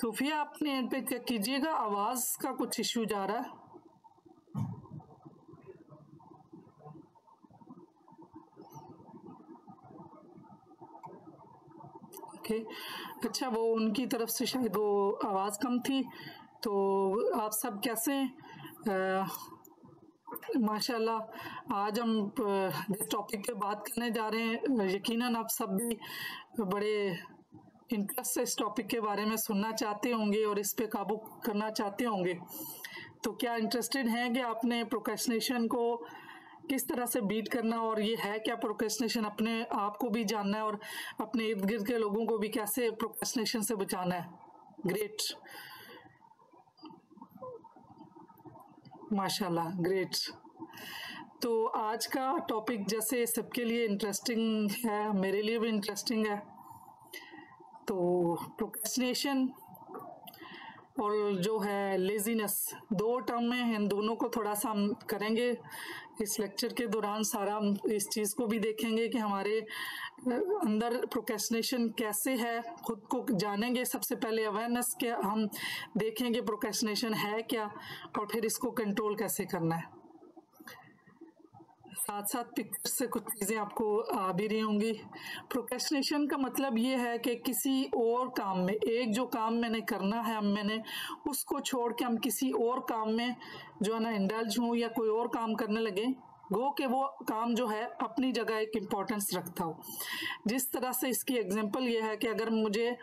सूफिया अपने एंड पे चेक कीजिएगा, आवाज का कुछ इश्यू जा रहा है। ओके, अच्छा, वो उनकी तरफ से शायद वो आवाज कम थी। तो आप सब कैसे हैं? माशाल्लाह, आज हम जिस टॉपिक पे बात करने जा रहे हैं, यकीनन आप सब भी बड़े इंटरेस्ट से इस टॉपिक के बारे में सुनना चाहते होंगे और इस पे काबू करना चाहते होंगे। तो क्या इंटरेस्टेड हैं कि आपने प्रोक्रेस्टिनेशन को किस तरह से बीट करना, और ये है क्या प्रोक्रेस्टिनेशन, अपने आप को भी जानना है और अपने इर्द गिर्द के लोगों को भी कैसे प्रोक्रेस्टिनेशन से बचाना है। ग्रेट, माशाल्लाह, ग्रेट। तो आज का टॉपिक जैसे सबके लिए इंटरेस्टिंग है, मेरे लिए भी इंटरेस्टिंग है। तो प्रोक्रेस्टिनेशन और जो है लेजीनेस, दो टर्म में, इन दोनों को थोड़ा सा हम करेंगे इस लेक्चर के दौरान। सारा हम इस चीज़ को भी देखेंगे कि हमारे अंदर प्रोक्रेस्टिनेशन कैसे है, खुद को जानेंगे। सबसे पहले अवेयरनेस के हम देखेंगे प्रोक्रेस्टिनेशन है क्या, और फिर इसको कंट्रोल कैसे करना है। साथ साथ पिक्चर से कुछ चीज़ें आपको आ भी रही होंगी। प्रोक्रेस्टिनेशन का मतलब ये है कि किसी और काम में, एक जो काम मैंने करना है, मैंने उसको छोड़ के हम किसी और काम में जो है ना इंडल्ज हूँ या कोई और काम करने लगे, गो कि वो काम जो है अपनी जगह एक इम्पोर्टेंस रखता हो। जिस तरह से इसकी एग्जांपल ये है कि अगर मुझे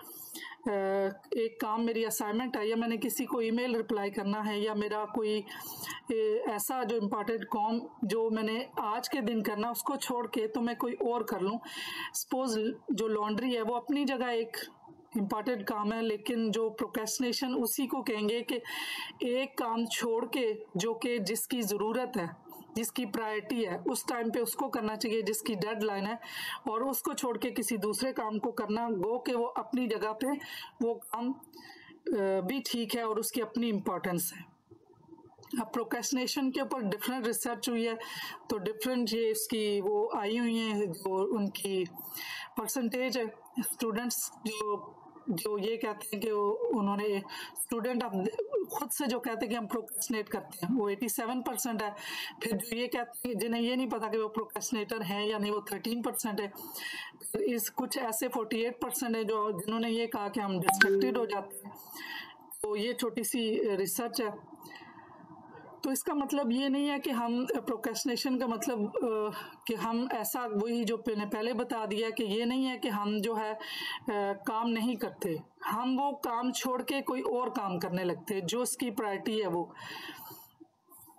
एक काम, मेरी असाइनमेंट है, या मैंने किसी को ईमेल रिप्लाई करना है, या मेरा कोई ऐसा जो इम्पोर्टेंट काम जो मैंने आज के दिन करना, उसको छोड़ के तो मैं कोई और कर लूँ। सपोज जो लॉन्ड्री है वो अपनी जगह एक इम्पॉर्टेंट काम है, लेकिन जो प्रोक्रेस्टिनेशन उसी को कहेंगे कि एक काम छोड़ के जो कि जिसकी ज़रूरत है, जिसकी प्रायोरिटी है, उस टाइम पे उसको करना चाहिए, जिसकी डेडलाइन है, और उसको छोड़ के किसी दूसरे काम को करना, गो कि वो अपनी जगह पे वो काम भी ठीक है और उसकी अपनी इम्पोर्टेंस है। अब प्रोक्रेस्टिनेशन के ऊपर डिफरेंट रिसर्च हुई है, तो डिफरेंट ये इसकी वो आई हुई हैं, जो उनकी परसेंटेज है। स्टूडेंट्स जो ये कहते हैं कि उन्होंने स्टूडेंट अब खुद से जो कहते हैं कि हम प्रोक्रेस्टिनेट करते हैं, वो 87% है। फिर जो ये कहते हैं, जिन्हें ये नहीं पता कि वो प्रोक्रेस्टिनेटर हैं या नहीं, वो 13% है। इस कुछ ऐसे 48% है जो जिन्होंने ये कहा कि हम डिस्ट्रैक्टेड हो जाते हैं। तो ये छोटी सी रिसर्च है। तो इसका मतलब ये नहीं है कि हम प्रोक्रेस्टिनेशन का मतलब कि हम ऐसा, वही जो मैंने पहले बता दिया कि ये नहीं है कि हम जो है काम नहीं करते, हम वो काम छोड़ के कोई और काम करने लगते जो उसकी प्रायोरिटी है वो।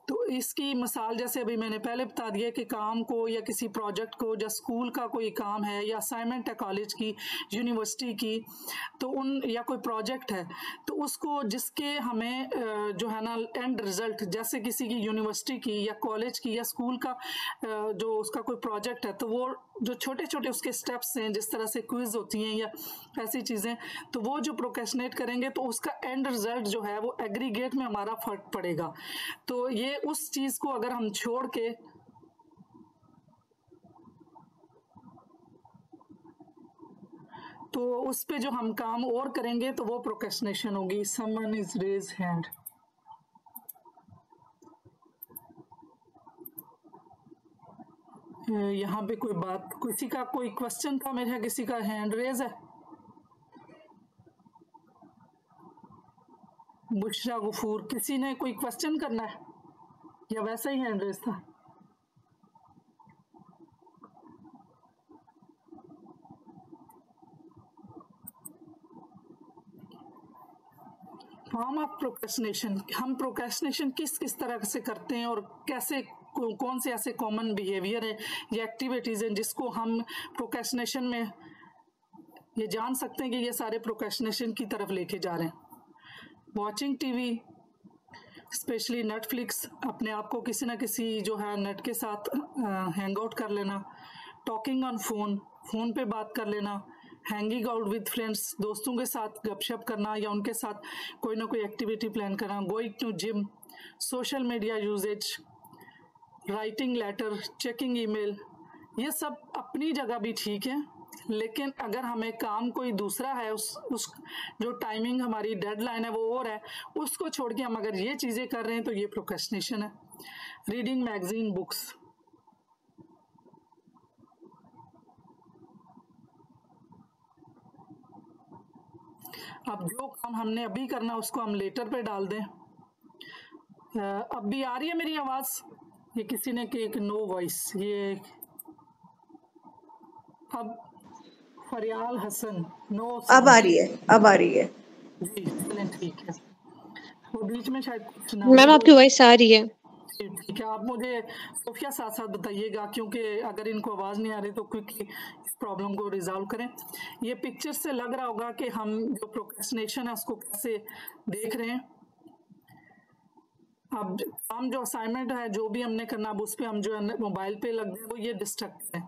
तो इसकी मिसाल जैसे अभी मैंने पहले बता दिया कि काम को या किसी प्रोजेक्ट को, या स्कूल का कोई काम है या असाइनमेंट है कॉलेज की, यूनिवर्सिटी की, तो उन या कोई प्रोजेक्ट है, तो उसको जिसके हमें जो है ना एंड रिजल्ट, जैसे किसी की यूनिवर्सिटी की या कॉलेज की या स्कूल का जो उसका कोई प्रोजेक्ट है, तो वो जो छोटे छोटे उसके स्टेप्स हैं, जिस तरह से क्विज होती हैं या ऐसी चीज़ें, तो वो जो प्रोक्रेस्टिनेट करेंगे तो उसका एंड रिजल्ट जो है वो एग्रीगेट में हमारा फर्क पड़ेगा। तो ये उस चीज को अगर हम छोड़ के तो उस पे जो हम काम और करेंगे तो वो प्रोक्रेस्टिनेशन होगी। Someone is raise hand. यहाँ पे कोई बात, किसी का कोई क्वेश्चन था, मेरे यहाँ किसी का हैंड रेज है। बुशरा गफूर, किसी ने कोई क्वेश्चन करना है या वैसा ही हैंड रेज था? फॉर्म ऑफ प्रोक्रेस्टिनेशन, हम प्रोक्रेस्टिनेशन किस किस तरह से करते हैं और कैसे, कौन से ऐसे कॉमन बिहेवियर है या एक्टिविटीज हैं जिसको हम प्रोक्रेस्टिनेशन में ये जान सकते हैं कि ये सारे प्रोक्रेस्टिनेशन की तरफ लेके जा रहे हैं। वॉचिंग टीवी, स्पेशली नेटफ्लिक्स, अपने आप को किसी ना किसी जो है नेट के साथ हैंग आउट कर लेना। टॉकिंग ऑन फोन, फोन पे बात कर लेना। हैंगिंग आउट विद फ्रेंड्स, दोस्तों के साथ गपशप करना या उनके साथ कोई ना कोई एक्टिविटी प्लान करना। Going to gym, social media usage, writing letter, checking email, ये सब अपनी जगह भी ठीक है, लेकिन अगर हमें काम कोई दूसरा है, उस जो टाइमिंग हमारी डेडलाइन है वो और है, उसको छोड़ के हम अगर ये चीज़ें कर रहे हैं तो ये प्रोक्रेस्टिनेशन है। रीडिंग मैगजीन बुक्स, अब जो काम हमने अभी करना उसको हम लेटर पे डाल दें। अब भी आ रही है मेरी आवाज़? ये किसी ने कि एक नो वॉइस, ये अब फरियाल हसन नो अब आ साउंड। रही है, अब आ रही है। जी चलें, ठीक है। वो बीच में शायद कुछ ना मैम आपकी वॉइस आ रही है। जी ठीक है। आप मुझे सोफिया साथ साथ बताइएगा, क्योंकि अगर इनको आवाज़ नहीं आ रही तो क्विकली इस प्रॉब्लम को रिजॉल्व करें। ये पिक्चर से लग रहा होगा कि हम जो प्रोक्रेस्टिनेशन है उसको कैसे देख रहे हैं। अब हम जो असाइनमेंट है, जो भी हमने करना, अब उस पर हम जो है मोबाइल पे लग गए, वो ये डिस्ट्रक्ट है।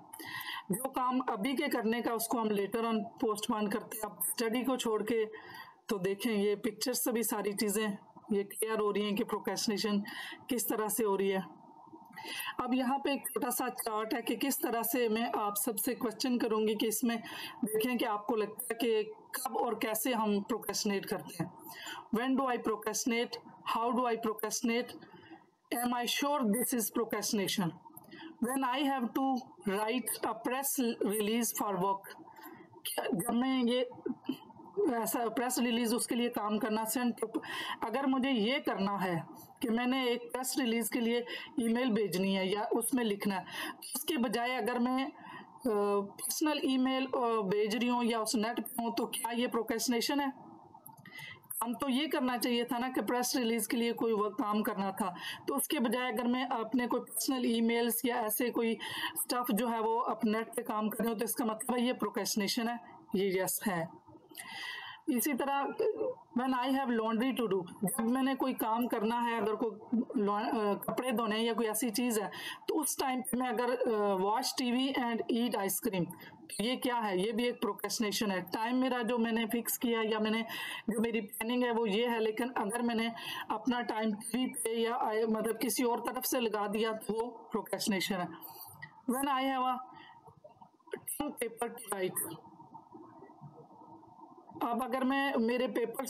जो काम अभी के करने का उसको हम लेटर ऑन पोस्टपोन करते हैं। अब स्टडी को छोड़ के तो देखें, ये पिक्चर्स से भी सारी चीज़ें ये क्लियर हो रही हैं कि प्रोक्रेस्टिनेशन किस तरह से हो रही है। अब यहाँ पे एक छोटा सा चार्ट है कि किस तरह से मैं आप सबसे क्वेश्चन करूंगी कि इसमें देखें कि आपको लगता है कि कब और कैसे हम प्रोक्रेस्टिनेट करते हैं। When do I procrastinate, how do I procrastinate, am I sure this is procrastination, when I have to write a press release for work, जब मैं ये ऐसा प्रेस रिलीज उसके लिए काम करना, सेंड, अगर मुझे ये करना है कि मैंने एक प्रेस रिलीज के लिए ईमेल भेजनी है या उसमें लिखना है, तो उसके बजाय अगर मैं पर्सनल ईमेल भेज रही हूँ या उस नेट पे हूँ, तो क्या ये प्रोक्रेस्टिनेशन है? हम तो ये करना चाहिए था ना कि प्रेस रिलीज के लिए कोई वर्क काम करना था, तो उसके बजाय अगर मैं अपने कोई पर्सनल ईमेल्स या ऐसे कोई स्टफ जो है वो अपने नेट पे काम कर रही हूँ, तो इसका मतलब है ये प्रोक्रेस्टिनेशन है, ये यस है। इसी तरह when I have laundry to do, जब मैंने कोई काम करना है, अगर कोई कपड़े धोने या कोई ऐसी चीज़ है, तो उस टाइम पे मैं अगर watch TV and eat ice cream, तो ये क्या है? ये भी एक प्रोक्रेस्टिनेशन है। टाइम मेरा जो मैंने फिक्स किया या मैंने जो मेरी प्लानिंग है वो ये है, लेकिन अगर मैंने अपना टाइम टीवी पे या मतलब किसी और तरफ से लगा दिया तो वो प्रोक्रेस्टिनेशन है। When I have a paper two right, अब अगर मैं मेरे पेपर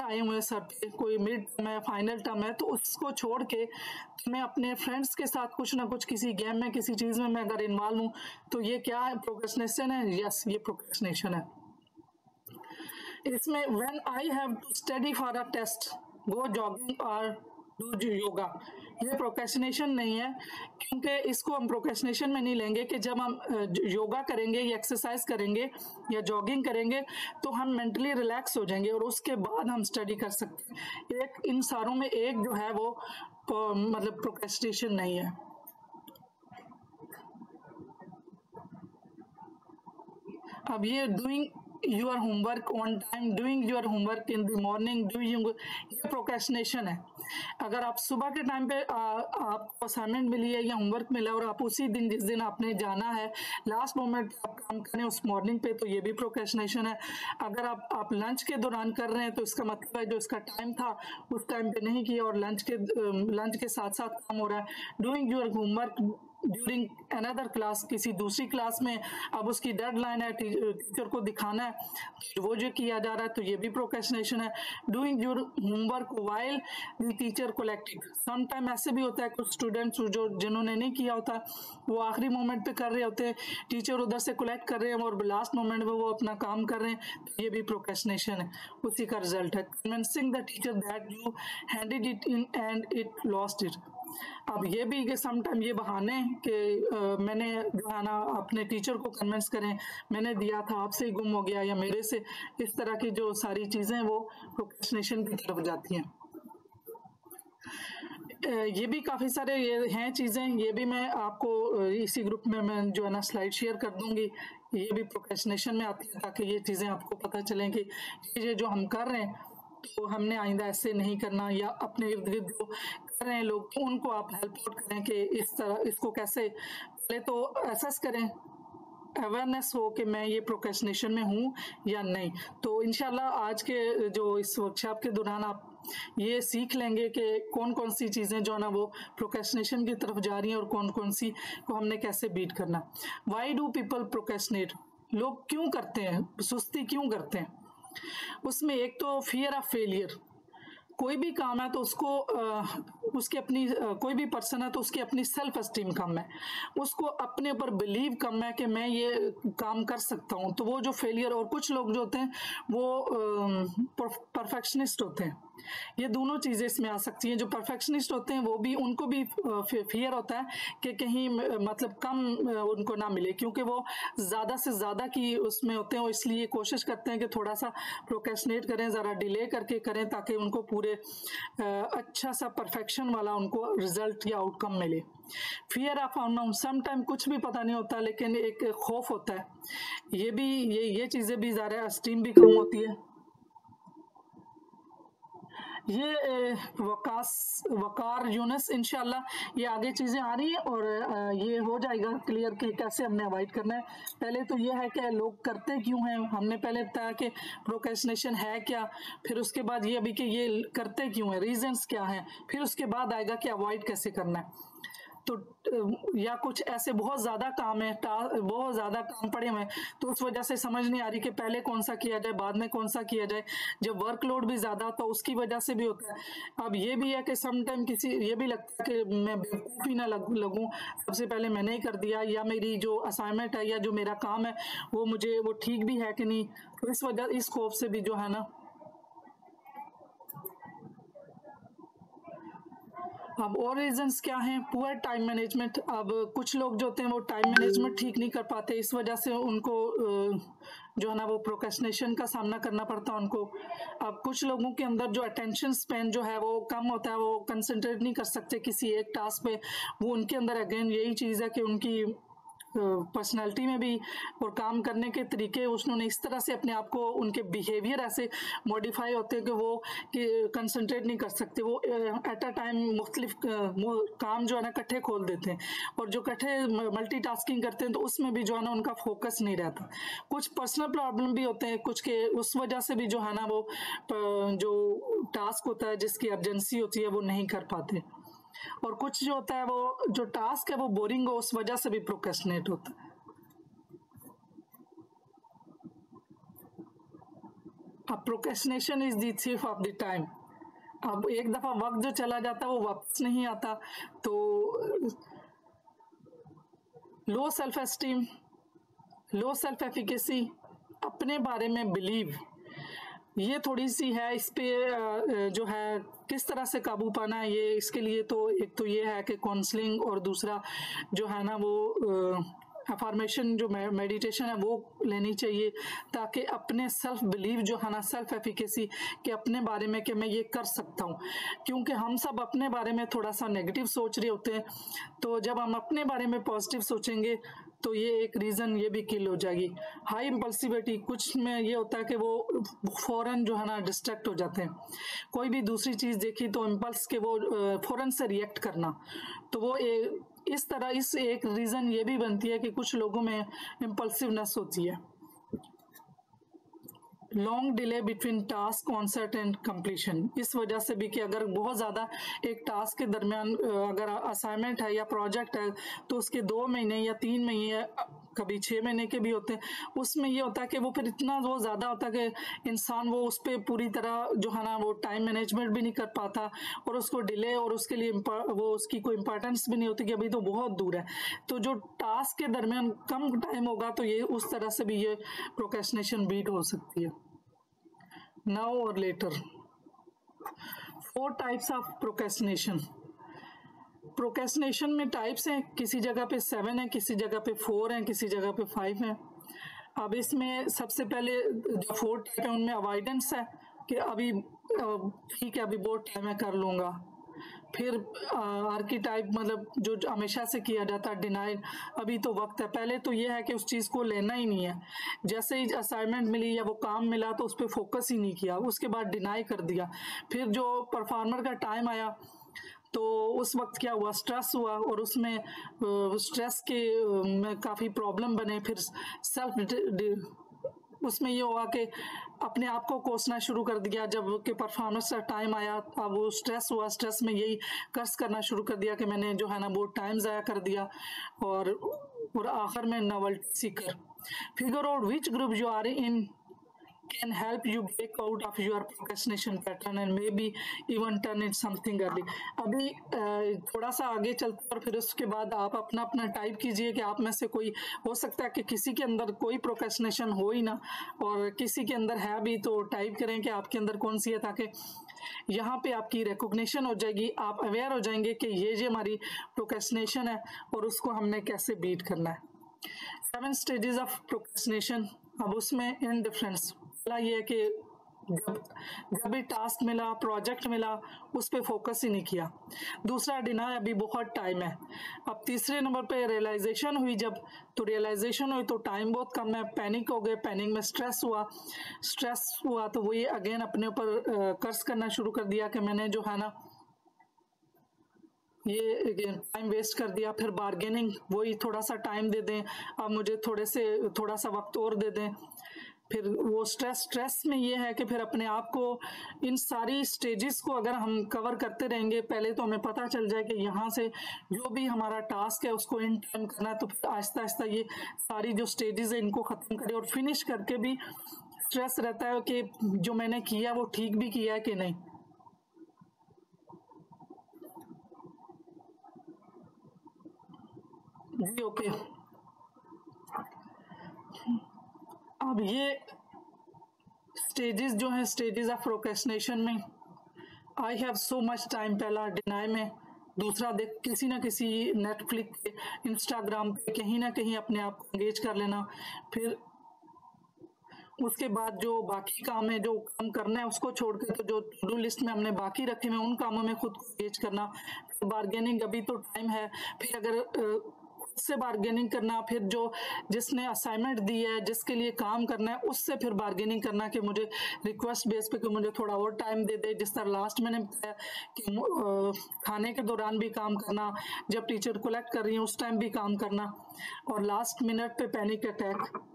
आए हुए हैं सर पे, कोई मिड टर्म है, फाइनल टर्म है, तो उसको छोड़ के मैं अपने फ्रेंड्स के साथ कुछ ना कुछ किसी गेम में किसी चीज़ में मैं अगर इन्वॉल्व हूँ, तो ये क्या है? प्रोक्रेस्टिनेशन है। यस, ये प्रोक्रेस्टिनेशन है। इसमें when I have to study for a test, go jogging और डू योगा, ये प्रोक्रेस्टिनेशन नहीं है, क्योंकि इसको हम प्रोक्रेस्टिनेशन में नहीं लेंगे कि जब हम योगा करेंगे या एक्सरसाइज करेंगे या जॉगिंग करेंगे तो हम मेंटली रिलैक्स हो जाएंगे और उसके बाद हम स्टडी कर सकते हैं। एक इन सारों में एक जो है वो मतलब प्रोक्रेस्टिनेशन नहीं है। अब ये doing your homework on time, doing your homework in the morning, doing, ये प्रोक्रेस्टिनेशन है। अगर आप सुबह के टाइम पे आपको असाइनमेंट मिली है या होमवर्क मिला और आप उसी दिन जिस दिन आपने जाना है लास्ट मोमेंट आप काम करें उस मॉर्निंग पे, तो ये भी प्रोक्रेस्टिनेशन है। अगर आप लंच के दौरान कर रहे हैं तो इसका मतलब है जो इसका टाइम था उस टाइम पे नहीं किया और लंच के साथ साथ काम हो रहा है। Doing your homework during another class, किसी दूसरी क्लास में अब उसकी डेडलाइन है, टीचर को दिखाना है, वो जो किया जा रहा है, तो ये भी प्रोक्रेस्टिनेशन है। Doing your homework while the teacher collecting, some time ऐसे भी होता है कुछ स्टूडेंट्स जो जिन्होंने नहीं किया होता वो आखिरी मोमेंट पे कर रहे होते हैं, टीचर उधर से कलेक्ट कर रहे हैं और लास्ट मोमेंट में वो अपना काम कर रहे हैं, तो ये भी प्रोक्रेस्टिनेशन है, उसी का रिजल्ट है। Convincing the teacher that you handed it in and it lost it, अब ये भी कि समटाइम ये बहाने कि मैंने जो है ना अपने टीचर को कन्विंस करें, मैंने दिया था आपसे ही गुम हो गया या मेरे से, इस तरह की जो सारी चीज़ें वो प्रोक्रेस्टिनेशन की तरफ जाती हैं। ये भी काफ़ी सारे ये हैं चीज़ें, ये भी मैं आपको इसी ग्रुप में मैं जो है ना स्लाइड शेयर कर दूंगी, ये भी प्रोक्रेस्टिनेशन में आती है, ताकि ये चीज़ें आपको पता चलें कि ये जो हम कर रहे हैं तो हमने आइंदा ऐसे नहीं करना, या अपने इर्द गिर्द जो कर रहे हैं लोग तो उनको आप हेल्प आउट करें कि इस तरह इसको कैसे, पहले तो असेस करें, अवेयरनेस हो कि मैं ये प्रोक्रेस्टिनेशन में हूँ या नहीं। तो इंशाल्लाह आज के जो इस वर्कशॉप के दौरान आप ये सीख लेंगे कि कौन कौन सी चीज़ें जो है ना वो प्रोक्रेस्टिनेशन की तरफ जा रही हैं और कौन कौन सी को हमने कैसे बीट करना। Why do people procrastinate? लोग क्यों करते हैं, सुस्ती क्यों करते हैं? उसमें एक तो फियर ऑफ फेलियर। कोई भी काम है तो उसको उसकी अपनी कोई भी पर्सन है तो उसकी अपनी सेल्फ एस्टीम कम है, उसको अपने ऊपर बिलीव कम है कि मैं ये काम कर सकता हूँ, तो वो जो फेलियर। और कुछ लोग जो होते हैं वो परफेक्शनिस्ट होते हैं। ये दोनों चीज़ें इसमें आ सकती हैं। जो परफेक्शनिस्ट होते हैं वो भी, उनको भी फियर होता है कि कहीं मतलब कम उनको ना मिले, क्योंकि वो ज़्यादा से ज़्यादा की उसमें होते हैं, इसलिए कोशिश करते हैं कि थोड़ा सा प्रोक्रेस्टिनेट करें, ज़रा डिले करके करें, ताकि उनको पूरे अच्छा सा परफेक्शन वाला उनको रिजल्ट या आउटकम मिले। Fear of unknown, some time कुछ भी पता नहीं होता, लेकिन एक खौफ होता है। ये भी ये चीज़ें भी ज़्यादा स्टीम भी कम होती है। ये वकार यूनस, इंशाल्लाह ये आगे चीज़ें आ रही हैं और ये हो जाएगा क्लियर कि कैसे हमने अवॉइड करना है। पहले तो ये है कि लोग करते क्यों हैं, हमने पहले बताया कि प्रोक्रेस्टिनेशन है क्या, फिर उसके बाद ये अभी कि ये करते क्यों हैं, रीजंस क्या हैं, फिर उसके बाद आएगा कि अवॉइड कैसे करना है। तो या कुछ ऐसे बहुत ज़्यादा काम है, बहुत ज़्यादा काम पड़े हुए हैं, तो उस वजह से समझ नहीं आ रही कि पहले कौन सा किया जाए, बाद में कौन सा किया जाए। जब वर्कलोड भी ज़्यादा तो उसकी वजह से भी होता है। अब ये भी है कि सम टाइम किसी ये भी लगता है कि मैं बेवकूफ़ ही ना लगूँ, सबसे पहले मैंने ही कर दिया, या मेरी जो असाइनमेंट है या जो मेरा काम है वो मुझे वो ठीक भी है कि नहीं। तो इस वजह, इस खौफ से भी जो है ना। अब और रीजंस क्या हैं? Poor time management. अब कुछ लोग जो होते हैं वो टाइम मैनेजमेंट ठीक नहीं कर पाते, इस वजह से उनको जो है ना वो प्रोक्रेस्टिनेशन का सामना करना पड़ता है उनको। अब कुछ लोगों के अंदर जो अटेंशन स्पेन जो है वो कम होता है, वो कंसंट्रेट नहीं कर सकते किसी एक टास्क पे। वो उनके अंदर अगेन यही चीज़ है कि उनकी पर्सनालिटी में भी और काम करने के तरीके उन्होंने इस तरह से अपने आप को, उनके बिहेवियर ऐसे मॉडिफाई होते हैं कि वो कंसंट्रेट नहीं कर सकते। वो एट अ टाइम मुख्तलिफ काम जो है ना इकट्ठे खोल देते हैं, और जो इकट्ठे मल्टीटास्किंग करते हैं तो उसमें भी जो है ना उनका फोकस नहीं रहता। कुछ पर्सनल प्रॉब्लम भी होते हैं कुछ के, उस वजह से भी जो है ना वो जो टास्क होता है जिसकी अर्जेंसी होती है वो नहीं कर पाते। और कुछ जो होता है वो जो टास्क है वो बोरिंग हो, उस वजह से भी प्रोक्रेस्टिनेट होता है। अब procrastination is the thief of the time. अब एक दफा वक्त जो चला जाता है वो वापस नहीं आता। तो low self esteem, low self efficacy, अपने बारे में बिलीव, ये थोड़ी सी है। इस पे जो है किस तरह से काबू पाना है, ये इसके लिए तो एक तो ये है कि काउंसलिंग, और दूसरा जो है ना वो अफर्मेशन जो मेडिटेशन है वो लेनी चाहिए, ताकि अपने सेल्फ बिलीव जो है ना, सेल्फ एफिकेसी कि अपने बारे में कि मैं ये कर सकता हूँ। क्योंकि हम सब अपने बारे में थोड़ा सा नेगेटिव सोच रहे होते हैं, तो जब हम अपने बारे में पॉजिटिव सोचेंगे तो ये एक रीज़न ये भी किल हो जाएगी। हाई इम्पल्सिविटी, कुछ में ये होता है कि वो फ़ौरन जो है ना डिस्ट्रैक्ट हो जाते हैं, कोई भी दूसरी चीज़ देखी तो इम्पल्स के वो फ़ौरन से रिएक्ट करना। तो वो इस तरह इस एक रीज़न ये भी बनती है कि कुछ लोगों में इम्पल्सिवनेस होती है। Long delay between task onset and completion, इस वजह से भी कि अगर बहुत ज़्यादा एक टास्क के दरमियान अगर असाइनमेंट है या प्रोजेक्ट है तो उसके 2 महीने या 3 महीने, कभी 6 महीने के भी होते हैं, उसमें ये होता है कि वो फिर इतना वो ज़्यादा होता है कि इंसान वो उस पर पूरी तरह जो है ना वो टाइम मैनेजमेंट भी नहीं कर पाता, और उसको डिले और उसके लिए वो उसकी कोई इंपॉर्टेंस भी नहीं होती कि अभी तो बहुत दूर है। तो जो टास्क के दरमियान कम टाइम होगा तो ये उस तरह से भी ये प्रोक्रेस्टिनेशन बीट हो सकती है। नाउ और later. 4 types of procrastination. Procrastination में टाइप्स हैं, किसी जगह पे 7 है, किसी जगह पे 4 है, किसी जगह पे 5 है। अब इसमें सबसे पहले जो 4 टाइप है उनमें अवॉइडेंस है कि अभी ठीक है अभी बहुत टाइम है कर लूँगा। फिर आर्कीटाइप मतलब जो हमेशा से किया जाता है डिनाइल, अभी तो वक्त है। पहले तो ये है कि उस चीज़ को लेना ही नहीं है, जैसे ही असाइनमेंट मिली या वो काम मिला तो उस पर फोकस ही नहीं किया, उसके बाद डिनाई कर दिया। फिर जो परफॉर्मर का टाइम आया तो उस वक्त क्या हुआ, स्ट्रेस हुआ, और उसमें स्ट्रेस के में काफ़ी प्रॉब्लम बने। फिर सेल्फ उसमें ये हुआ कि अपने आप को कोसना शुरू कर दिया। जब कि परफॉर्मेंस का टाइम आया, अब वो स्ट्रेस हुआ, स्ट्रेस में यही कर्स करना शुरू कर दिया कि मैंने जो है ना वो टाइम ज़ाया कर दिया। और आखिर में novelty seeker figure out which group you are in can help you break out of your procrastination pattern and maybe even turn it something early। अभी थोड़ा सा आगे चलते और फिर उसके बाद आप अपना अपना टाइप कीजिए कि आप में से कोई, हो सकता है कि किसी के अंदर कोई प्रोक्रेस्टिनेशन हो ही ना, और किसी के अंदर है भी, तो टाइप करें कि आपके अंदर कौन सी है, ताकि यहाँ पे आपकी रिकॉग्निशन हो जाएगी, आप अवेयर हो जाएंगे कि ये हमारी प्रोक्रेस्टिनेशन है और उसको हमने कैसे बीट करना है। 7 स्टेजेस ऑफ प्रोक्रेस्टिनेशन। अब उसमें इंडिफरेंस, पहला ये है कि जब भी टास्क मिला, प्रोजेक्ट मिला, उस पर फोकस ही नहीं किया। दूसरा, डिनाई, अभी बहुत टाइम है। अब तीसरे नंबर पे रियलाइजेशन हुई, जब तो रियलाइजेशन हुई तो टाइम बहुत कम है, पैनिक हो गए, पैनिक में स्ट्रेस हुआ तो वो ये अगेन अपने ऊपर कर्ज करना शुरू कर दिया कि मैंने जो है ना ये टाइम वेस्ट कर दिया। फिर बार्गेनिंग, वही थोड़ा सा टाइम दे दें, अब मुझे थोड़ा सा वक्त और दे दें। फिर वो स्ट्रेस में ये है कि फिर अपने आप को, इन सारी स्टेजेस को अगर हम कवर करते रहेंगे, पहले तो हमें पता चल जाए कि यहाँ से जो भी हमारा टास्क है उसको इन टाइम करना है, तो फिर आहिस्ता आहिस्ता ये सारी जो स्टेजेस है इनको ख़त्म करें। और फिनिश करके भी स्ट्रेस रहता है कि जो मैंने किया वो ठीक भी किया है कि नहीं। जी ओके। अब ये स्टेजेस जो हैं, स्टेजेस ऑफ प्रोक्रेस्टिनेशन में, I have so much time, पहला डिनाई में। दूसरा, देख किसी ना किसी नेटफ्लिक्स पे, इंस्टाग्राम पे कहीं ना कहीं अपने आप को एंगेज कर लेना। फिर उसके बाद जो बाकी काम है, जो काम करना है उसको छोड़ के, तो जो टू डू लिस्ट में हमने बाकी रखे हुए उन कामों में खुद को एंगेज करना। फिर बार्गेनिंग, अभी तो टाइम है। फिर अगर से बार्गेनिंग करना, फिर जो जिसने असाइनमेंट दी है, जिसके लिए काम करना है, उससे फिर बार्गेनिंग करना कि मुझे रिक्वेस्ट बेस पे कि मुझे थोड़ा और टाइम दे दे। जिस तरह लास्ट मैंने बताया कि खाने के दौरान भी काम करना, जब टीचर कलेक्ट कर रही है उस टाइम भी काम करना, और लास्ट मिनट पे पैनिक अटैक।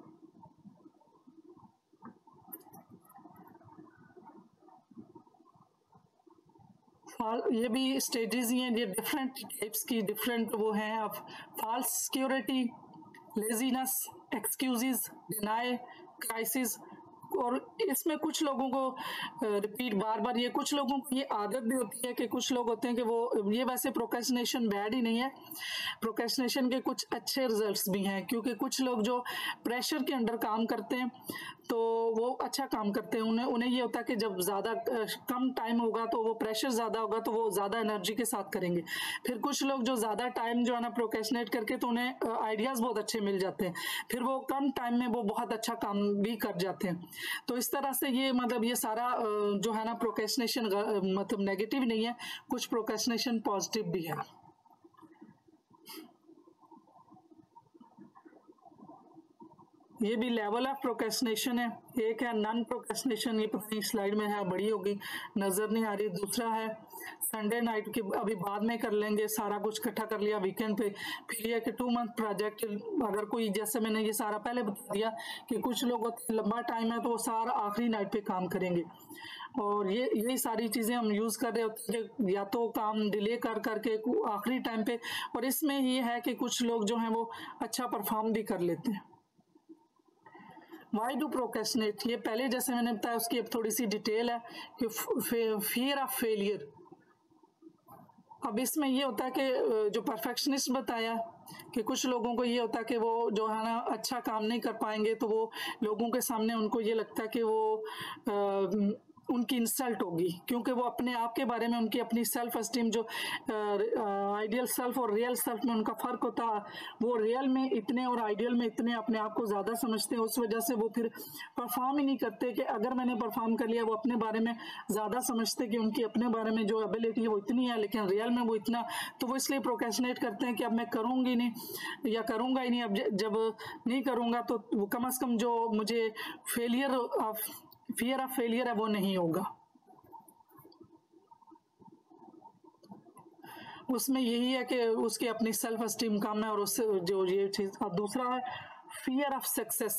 ये भी स्टेजेस ही हैं, ये डिफरेंट टाइप्स की, डिफरेंट वो हैं। अब false security, laziness, excuses, deny, crisis. और इसमें कुछ लोगों को रिपीट बार बार, ये कुछ लोगों को ये आदत भी होती है कि कुछ लोग होते हैं कि वो, ये वैसे प्रोक्रेस्टिनेशन बैड ही नहीं है, प्रोक्रेस्टिनेशन के कुछ अच्छे रिजल्ट्स भी हैं। क्योंकि कुछ लोग जो प्रेशर के अंडर काम करते हैं तो वो अच्छा काम करते हैं, उन्हें ये होता है कि जब ज़्यादा कम टाइम होगा तो वो प्रेशर ज़्यादा होगा तो वो ज़्यादा एनर्जी के साथ करेंगे। फिर कुछ लोग जो ज़्यादा टाइम जो है ना प्रोक्रेस्टिनेट करके, तो उन्हें आइडियाज़ बहुत अच्छे मिल जाते हैं, फिर वो कम टाइम में वो बहुत अच्छा काम भी कर जाते हैं। तो इस तरह से ये मतलब ये सारा जो है ना प्रोक्रेस्टिनेशन मतलब नेगेटिव नहीं है, कुछ प्रोक्रेस्टिनेशन पॉजिटिव भी है। ये भी लेवल ऑफ प्रोक्रेस्टिनेशन है। एक है नॉन प्रोक्रेस्टिनेशन, ये पता नहीं स्लाइड में है, बड़ी होगी नजर नहीं आ रही। दूसरा है संडे नाइट की, अभी बाद में कर लेंगे, सारा कुछ इकट्ठा कर लिया वीकेंड पे। फिर ये कि 2 मंथ प्रोजेक्ट, अगर कोई, जैसे मैंने ये सारा पहले बता दिया कि कुछ लोग लंबा टाइम है तो वो सारा आखिरी नाइट पे काम करेंगे। और यही सारी चीज़ें हम यूज़ कर रहे होते हैं, या तो काम डिले कर करके आखिरी टाइम पे। और इसमें ये है कि कुछ लोग जो हैं वो अच्छा परफॉर्म भी कर लेते हैं। वाई डू प्रोक्रेस्टिनेट, ये पहले जैसे मैंने बताया उसकी अब थोड़ी सी डिटेल है कि फियर ऑफ फेलियर। अब इसमें ये होता है कि जो परफेक्शनिस्ट बताया कि कुछ लोगों को ये होता है कि वो जो है ना अच्छा काम नहीं कर पाएंगे, तो वो लोगों के सामने उनको ये लगता है कि वो उनकी इंसल्ट होगी, क्योंकि वो अपने आप के बारे में, उनकी अपनी सेल्फ एस्टीम, जो आइडियल सेल्फ और रियल सेल्फ में उनका फ़र्क होता है, वो रियल में इतने और आइडियल में इतने अपने आप को ज़्यादा समझते हैं। उस वजह से वो फिर परफॉर्म ही नहीं करते कि अगर मैंने परफॉर्म कर लिया, वो अपने बारे में ज़्यादा समझते कि उनकी अपने बारे में जो एबिलिटी है वो इतनी है, लेकिन रियल में वो इतना, तो वो इसलिए प्रोक्रेस्टिनेट करते हैं कि अब मैं करूँगी नहीं या करूँगा ही नहीं। अब जब नहीं करूँगा तो कम से कम जो मुझे फियर ऑफ फेलियर है वो नहीं होगा। उसमें यही है कि उसकी अपनी सेल्फ एस्टीम कम है और उससे जो ये चीज़। और दूसरा है fear of success,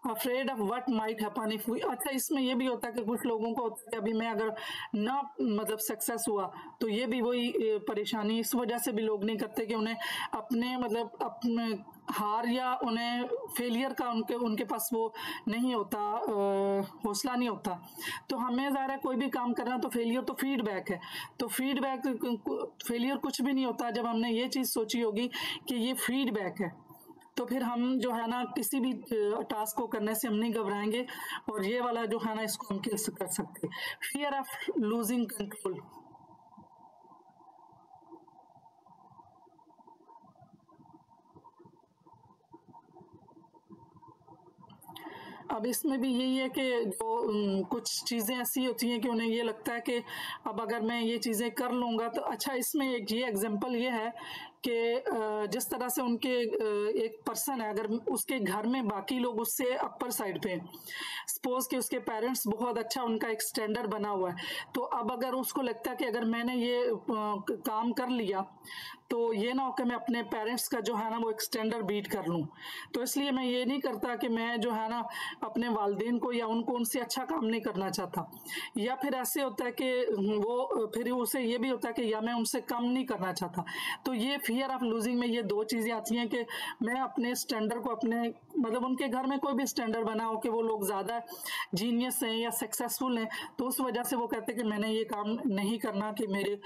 afraid of what might happen if. अच्छा, इसमें ये भी होता है कि कुछ लोगों को होता है कि अभी मैं अगर ना मतलब सक्सेस हुआ तो ये भी वही परेशानी, इस वजह से भी लोग नहीं करते कि उन्हें अपने मतलब अपने हार या उन्हें फेलियर का उनके पास वो नहीं होता, हौसला नहीं होता। तो हमें ज़ाहिर है कोई भी काम करना तो फेलियर तो फीडबैक है, तो फीडबैक फेलियर कुछ भी नहीं होता जब हमने ये चीज़ सोची होगी कि ये फीडबैक है। तो फिर हम जो है ना किसी भी टास्क को करने से हम नहीं घबराएंगे, और ये वाला जो है ना इसको हम किल कर सकते। Fear of losing control. अब इसमें भी यही है कि जो कुछ चीज़ें ऐसी होती हैं कि उन्हें ये लगता है कि अब अगर मैं ये चीज़ें कर लूँगा तो अच्छा। इसमें एक ये एग्जांपल ये है कि जिस तरह से उनके एक पर्सन है, अगर उसके घर में बाकी लोग उससे अपर साइड पे, सपोज कि उसके पेरेंट्स बहुत अच्छा उनका एक स्टैंडर्ड बना हुआ है, तो अब अगर उसको लगता है कि अगर मैंने ये काम कर लिया तो ये ना हो कि मैं अपने पेरेंट्स का जो है ना वो एक स्टैंडर्ड बीट कर लूँ, तो इसलिए मैं ये नहीं करता कि मैं जो है ना अपने वालिदैन को या उनको उनसे अच्छा काम नहीं करना चाहता। या फिर ऐसे होता है कि वो फिर उसे ये भी होता है कि या मैं उनसे कम नहीं करना चाहता। तो ये फियर ऑफ लूजिंग में ये दो चीज़ें आती हैं कि मैं अपने स्टैंडर्ड को अपने मतलब उनके घर में कोई भी स्टैंडर्ड बना हो कि वो लोग ज़्यादा जीनियस हैं या सक्सेसफुल हैं, तो उस वजह से वो कहते हैं कि मैंने ये काम नहीं करना कि मेरे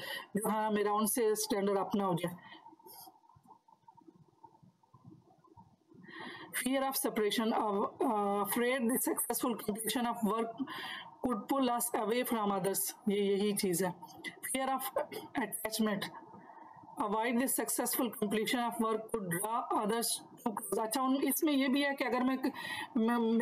हाँ मेरा उनसे स्टैंडर्ड अपना हो जाए। Fear of separation, afraid the successful completion of work could pull us away from others, ये यही चीज़ है। Fear of attachment, avoid the successful completion of work could draw others to। अच्छा, इसमें ये भी है कि अगर मैं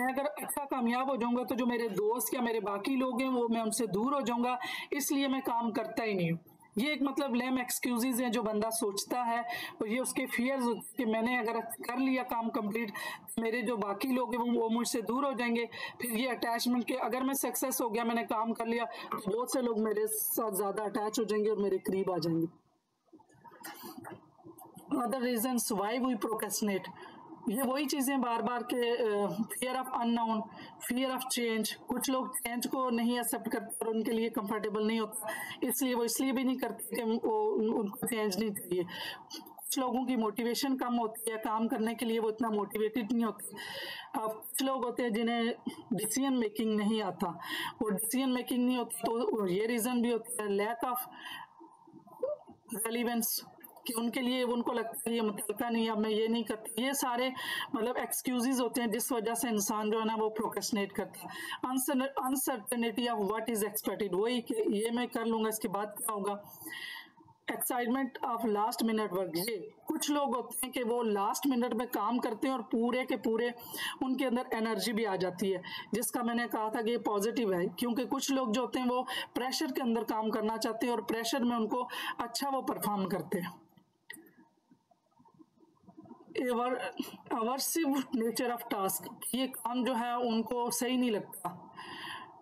अगर अच्छा कामयाब हो जाऊंगा तो जो मेरे दोस्त या मेरे बाकी लोग हैं वो मैं उनसे दूर हो जाऊंगा, इसलिए मैं काम करता ही नहीं हूँ। ये एक मतलब लेम एक्सक्यूजेज हैं जो बंदा सोचता है, और ये उसके फियर्स कि मैंने अगर कर लिया काम कंप्लीट मेरे जो बाकी लोग हैं वो मुझसे दूर हो जाएंगे। फिर ये अटैचमेंट के अगर मैं सक्सेस हो गया, मैंने काम कर लिया, तो बहुत से लोग मेरे साथ ज़्यादा अटैच हो जाएंगे और मेरे करीब आ जाएंगे। Other reasons why we procrastinate, ये वही चीज़ें बार बार के fear of unknown, fear of change. कुछ लोग चेंज को नहीं एक्सेप्ट करते और उनके लिए कंफर्टेबल नहीं होता, इसलिए वो इसलिए भी नहीं करते कि वो उनको चेंज नहीं चाहिए। कुछ लोगों की मोटिवेशन कम होती है काम करने के लिए, वो इतना मोटिवेटेड नहीं होते। कुछ लोग होते हैं जिन्हें डिसीजन मेकिंग नहीं आता, वो डिसीजन मेकिंग नहीं होती तो ये रीज़न भी होता है लैक ऑफ रेलिवेंस, कि उनके लिए उनको लगता है ये मुतलका नहीं, अब मैं ये नहीं करती। ये सारे मतलब एक्सक्यूजेज होते हैं जिस वजह से इंसान जो है ना वो प्रोक्रेस्टिनेट करता है। Uncertainty of what is expected, वही कि ये मैं कर लूँगा इसके बाद क्या होगा। Excitement of last minute work, ये कुछ लोग होते हैं कि वो लास्ट मिनट में काम करते हैं और पूरे के पूरे उनके अंदर एनर्जी भी आ जाती है, जिसका मैंने कहा था कि ये पॉजिटिव है। क्योंकि कुछ लोग जो होते हैं वो प्रेशर के अंदर काम करना चाहते हैं और प्रेशर में उनको अच्छा वो परफॉर्म करते हैं। अवर्सिव नेचर ऑफ टास्क, ये काम जो है उनको सही नहीं लगता।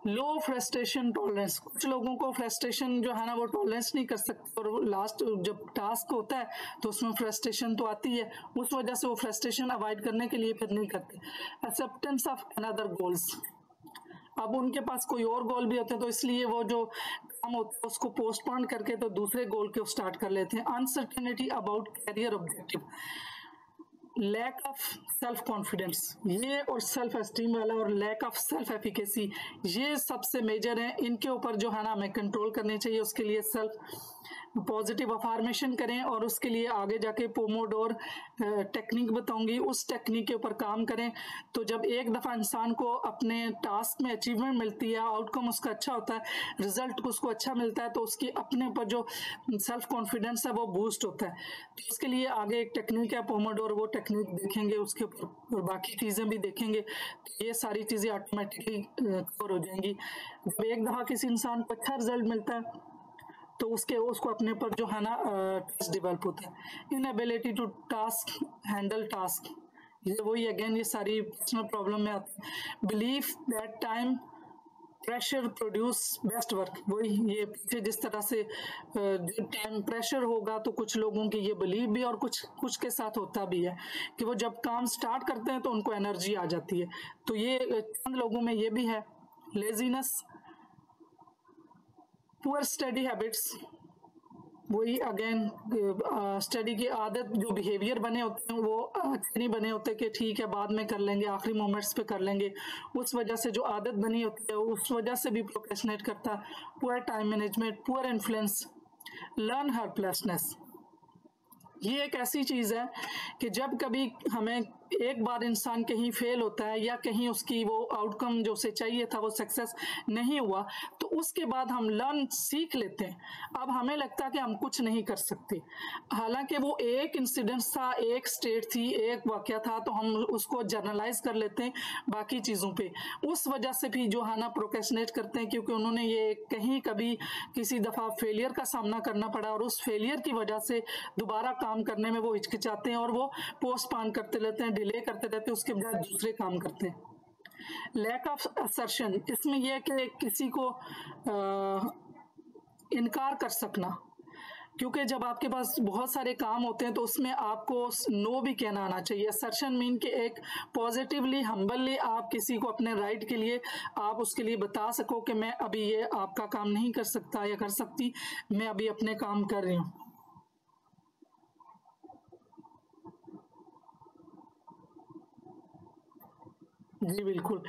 लो फ्रस्ट्रेशन टॉलरेंस, कुछ लोगों को फ्रस्ट्रेशन जो है ना वो टॉलरेंस नहीं कर सकते, और लास्ट जब टास्क होता है तो उसमें फ्रस्ट्रेशन तो आती है, उस वजह से वो फ्रस्ट्रेशन अवॉइड करने के लिए फिर नहीं करते। एक्सेप्टेंस ऑफ अनदर गोल्स, अब उनके पास कोई और गोल भी होते हैं तो इसलिए वो जो काम होता है उसको पोस्टपोन करके तो दूसरे गोल को स्टार्ट कर लेते हैं। Uncertainty about career objective, lack of self confidence, ये और सेल्फ एस्टीम वाला और लैक ऑफ सेल्फ एफिकेसी, ये सबसे मेजर है। इनके ऊपर जो है ना हमें कंट्रोल करने चाहिए। उसके लिए सेल्फ पॉजिटिव अफर्मेशन करें, और उसके लिए आगे जाके पोमोडोर टेक्निक बताऊंगी, उस टेक्निक के ऊपर काम करें। तो जब एक दफ़ा इंसान को अपने टास्क में अचीवमेंट मिलती है, आउटकम उसका अच्छा होता है, रिजल्ट उसको अच्छा मिलता है, तो उसकी अपने ऊपर जो सेल्फ कॉन्फिडेंस है वो बूस्ट होता है। तो इसके लिए आगे एक टेक्निक है पोमोडोर, वो टेक्निक देखेंगे उसके ऊपर, और बाकी चीज़ें भी देखेंगे। तो ये सारी चीज़ें ऑटोमेटिकली कवर हो जाएंगी। जब एक दफ़ा किसी इंसान को अच्छा रिजल्ट मिलता है तो उसको अपने पर जो है ना ट्रस्ट डेवलप होता है। Inability to task handle task, ये वही अगेन ये सारी पर्सनल प्रॉब्लम में आती है। Belief that time pressure produce best work, वही ये पीछे जिस तरह से टाइम प्रेशर होगा तो कुछ लोगों की ये बिलीव भी और कुछ के साथ होता भी है कि वो जब काम स्टार्ट करते हैं तो उनको एनर्जी आ जाती है। तो ये चंद लोगों में ये भी है। लेजीनेस, पुअर स्टडी हैबिट्स, वही अगेन स्टडी की आदत, जो बिहेवियर बने होते हैं वो अच्छे नहीं बने होते कि ठीक है बाद में कर लेंगे, आखिरी मोमेंट्स पे कर लेंगे, उस वजह से जो आदत बनी होती है उस वजह से भी प्रोक्रेस्टिनेट करता। Poor time management, poor influence, learn helplessness, ये एक ऐसी चीज है कि जब कभी हमें एक बार इंसान कहीं फेल होता है या कहीं उसकी वो आउटकम जो उसे चाहिए था वो सक्सेस नहीं हुआ तो उसके बाद हम लर्न सीख लेते हैं। अब हमें लगता है कि हम कुछ नहीं कर सकते, हालांकि वो एक इंसिडेंट था, एक स्टेट थी, एक वाकया था, तो हम उसको जर्नलाइज कर लेते हैं बाकी चीज़ों पे। उस वजह से भी जो है ना प्रोक्रेस्टिनेट करते हैं, क्योंकि उन्होंने ये कहीं कभी किसी दफ़ा फेलियर का सामना करना पड़ा और उस फेलियर की वजह से दोबारा काम करने में वो हिचकिचाते हैं और वो पोस्टपोन करते रहते हैं, डिले करते रहते हैं, उसके बाद दूसरे काम करते हैं। लैक ऑफ असर्शन, इसमें यह है कि किसी को इनकार कर सकना, क्योंकि जब आपके पास बहुत सारे काम होते हैं तो उसमें आपको नो भी कहना आना चाहिए। असर्शन मीन कि एक पॉजिटिवली हम्बली आप किसी को अपने राइट के लिए आप उसके लिए बता सको कि मैं अभी ये आपका काम नहीं कर सकता या कर सकती, मैं अभी अपने काम कर रही हूँ। जी बिल्कुल।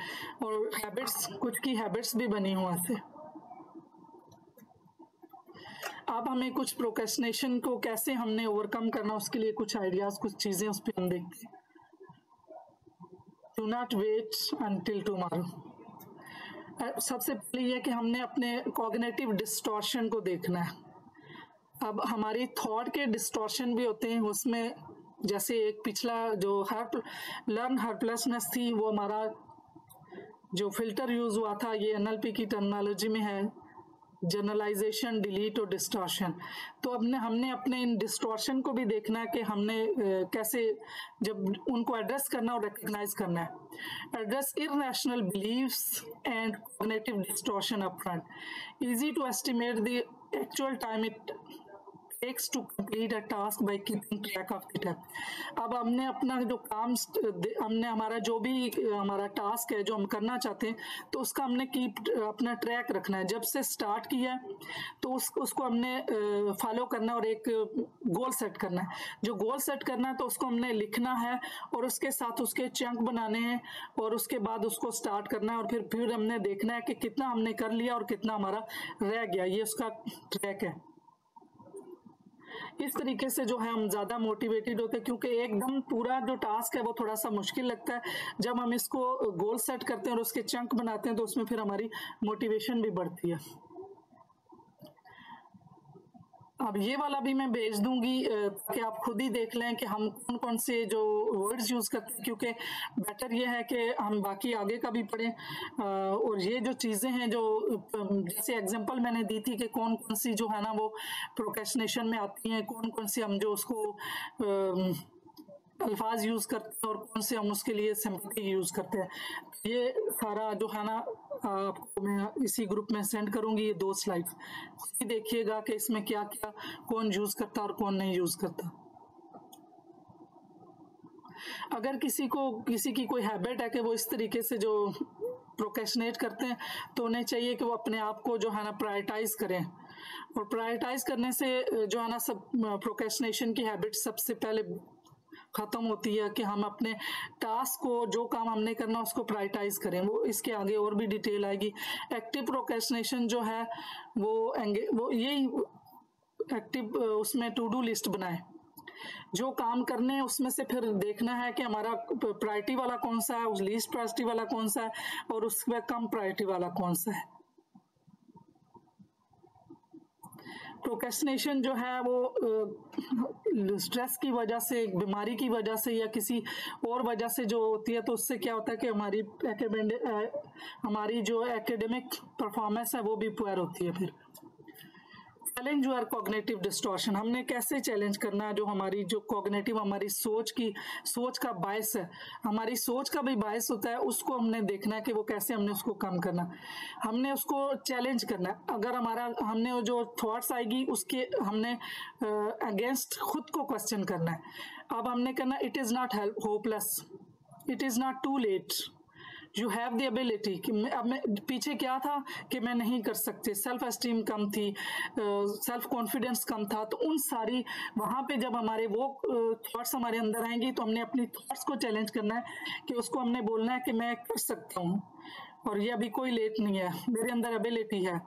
और हैबिट्स, कुछ की हैबिट्स भी बनी हुआ से। अब हमें कुछ प्रोक्रेस्टिनेशन को कैसे हमने ओवरकम करना, उसके लिए कुछ आइडियाज, कुछ चीजें उस पर हम देखते हैं। Do not wait until tomorrow. सबसे पहले यह कि हमने अपने कॉग्निटिव डिस्टॉर्शन को देखना है। अब हमारी थॉट के डिस्टॉर्शन भी होते हैं, उसमें जैसे एक पिछला जो लर्न हेल्पलेसनेस थी, वो हमारा जो फिल्टर यूज हुआ था, ये एनएलपी की टर्मिनोलॉजी में है जनरलाइजेशन, डिलीट और डिस्टॉर्शन। तो हमने अपने इन डिस्टॉर्शन को भी देखना है कि हमने कैसे जब उनको एड्रेस करना और रिकग्नाइज करना है। Address irrational believes and cognitive distortion upfront, easy to estimate the actual time it takes to complete a task by keeping track of the time। अब हमने अपना जो काम, हमने हमारा जो भी हमारा टास्क है जो हम करना चाहते हैं तो उसका हमने अपना ट्रैक रखना है। जब से स्टार्ट किया है तो उसको हमने फॉलो करना है और एक गोल सेट करना है। जो गोल सेट करना है तो उसको हमने लिखना है और उसके साथ उसके चंक बनाने हैं और उसके बाद उसको स्टार्ट करना है और फिर हमने देखना है कि कितना हमने कर लिया और कितना हमारा रह गया, ये उसका ट्रैक है। इस तरीके से जो है हम ज़्यादा मोटिवेटेड होते हैं, क्योंकि एकदम पूरा जो टास्क है वो थोड़ा सा मुश्किल लगता है। जब हम इसको गोल सेट करते हैं और उसके चंक बनाते हैं तो उसमें फिर हमारी मोटिवेशन भी बढ़ती है। अब ये वाला भी मैं भेज दूंगी कि आप खुद ही देख लें कि हम कौन कौन से जो वर्ड्स यूज़ करते हैं, क्योंकि बेटर ये है कि हम बाकी आगे का भी पढ़ें। और ये जो चीज़ें हैं जो जैसे एग्जांपल मैंने दी थी कि कौन कौन सी जो है ना वो प्रोक्रेस्टिनेशन में आती हैं, कौन कौन सी हम जो उसको अल्फाज यूज़ करते हैं और कौन से हम उसके लिए सिंपैथी यूज़ करते हैं। ये सारा जो है ना आपको मैं इसी ग्रुप में सेंड करूंगी, ये 2 स्लाइड देखिएगा कि इसमें क्या क्या कौन यूज़ करता और कौन नहीं यूज़ करता। अगर किसी की कोई हैबिट है कि वो इस तरीके से जो प्रोक्रेस्टिनेट करते हैं तो उन्हें चाहिए कि वो अपने आप को जो है ना प्रायोरिटाइज करें। और प्रायोरिटाइज करने से जो है ना सब प्रोक्रेस्टिनेशन की हैबिट सबसे पहले खत्म होती है कि हम अपने टास्क को, जो काम हमने करना उसको प्रायोरिटाइज करें। वो इसके आगे और भी डिटेल आएगी। एक्टिव प्रोक्रेस्टिनेशन जो है वो यही एक्टिव, उसमें टू डू लिस्ट बनाए, जो काम करने हैं उसमें से फिर देखना है कि हमारा प्रायोरिटी वाला कौन सा है, उस लीस्ट प्रायोरिटी वाला कौन सा है और उसमें कम प्रायोरिटी वाला कौन सा है। प्रोक्रेस्टिनेशन जो है वो स्ट्रेस की वजह से, बीमारी की वजह से या किसी और वजह से जो होती है, तो उससे क्या होता है कि हमारी जो एकेडमिक परफॉर्मेंस है वो भी पुअर होती है। फिर चैलेंज यूर कॉग्निटिव डिस्टॉर्शन, हमने कैसे चैलेंज करना है जो हमारी जो कॉग्निटिव हमारी सोच का बायस है, हमारी सोच का भी बायस होता है, उसको हमने देखना है कि वो कैसे हमने उसको कम करना, हमने उसको चैलेंज करना है। अगर हमने वो जो थॉट्स आएगी उसके हमने अगेंस्ट खुद को क्वेश्चन करना है। अब हमने करना it is not hopeless, it is not too late, you have the ability कि अब मैं पीछे क्या था कि मैं नहीं कर सकते, सेल्फ एस्टीम कम थी, सेल्फ कॉन्फिडेंस कम था, तो उन सारी वहाँ पे जब हमारे वो थॉट्स हमारे अंदर आएंगी तो हमने अपनी थॉट्स को चैलेंज करना है कि उसको हमने बोलना है कि मैं कर सकता हूँ और ये अभी कोई लेट नहीं है, मेरे अंदर एबिलिटी है,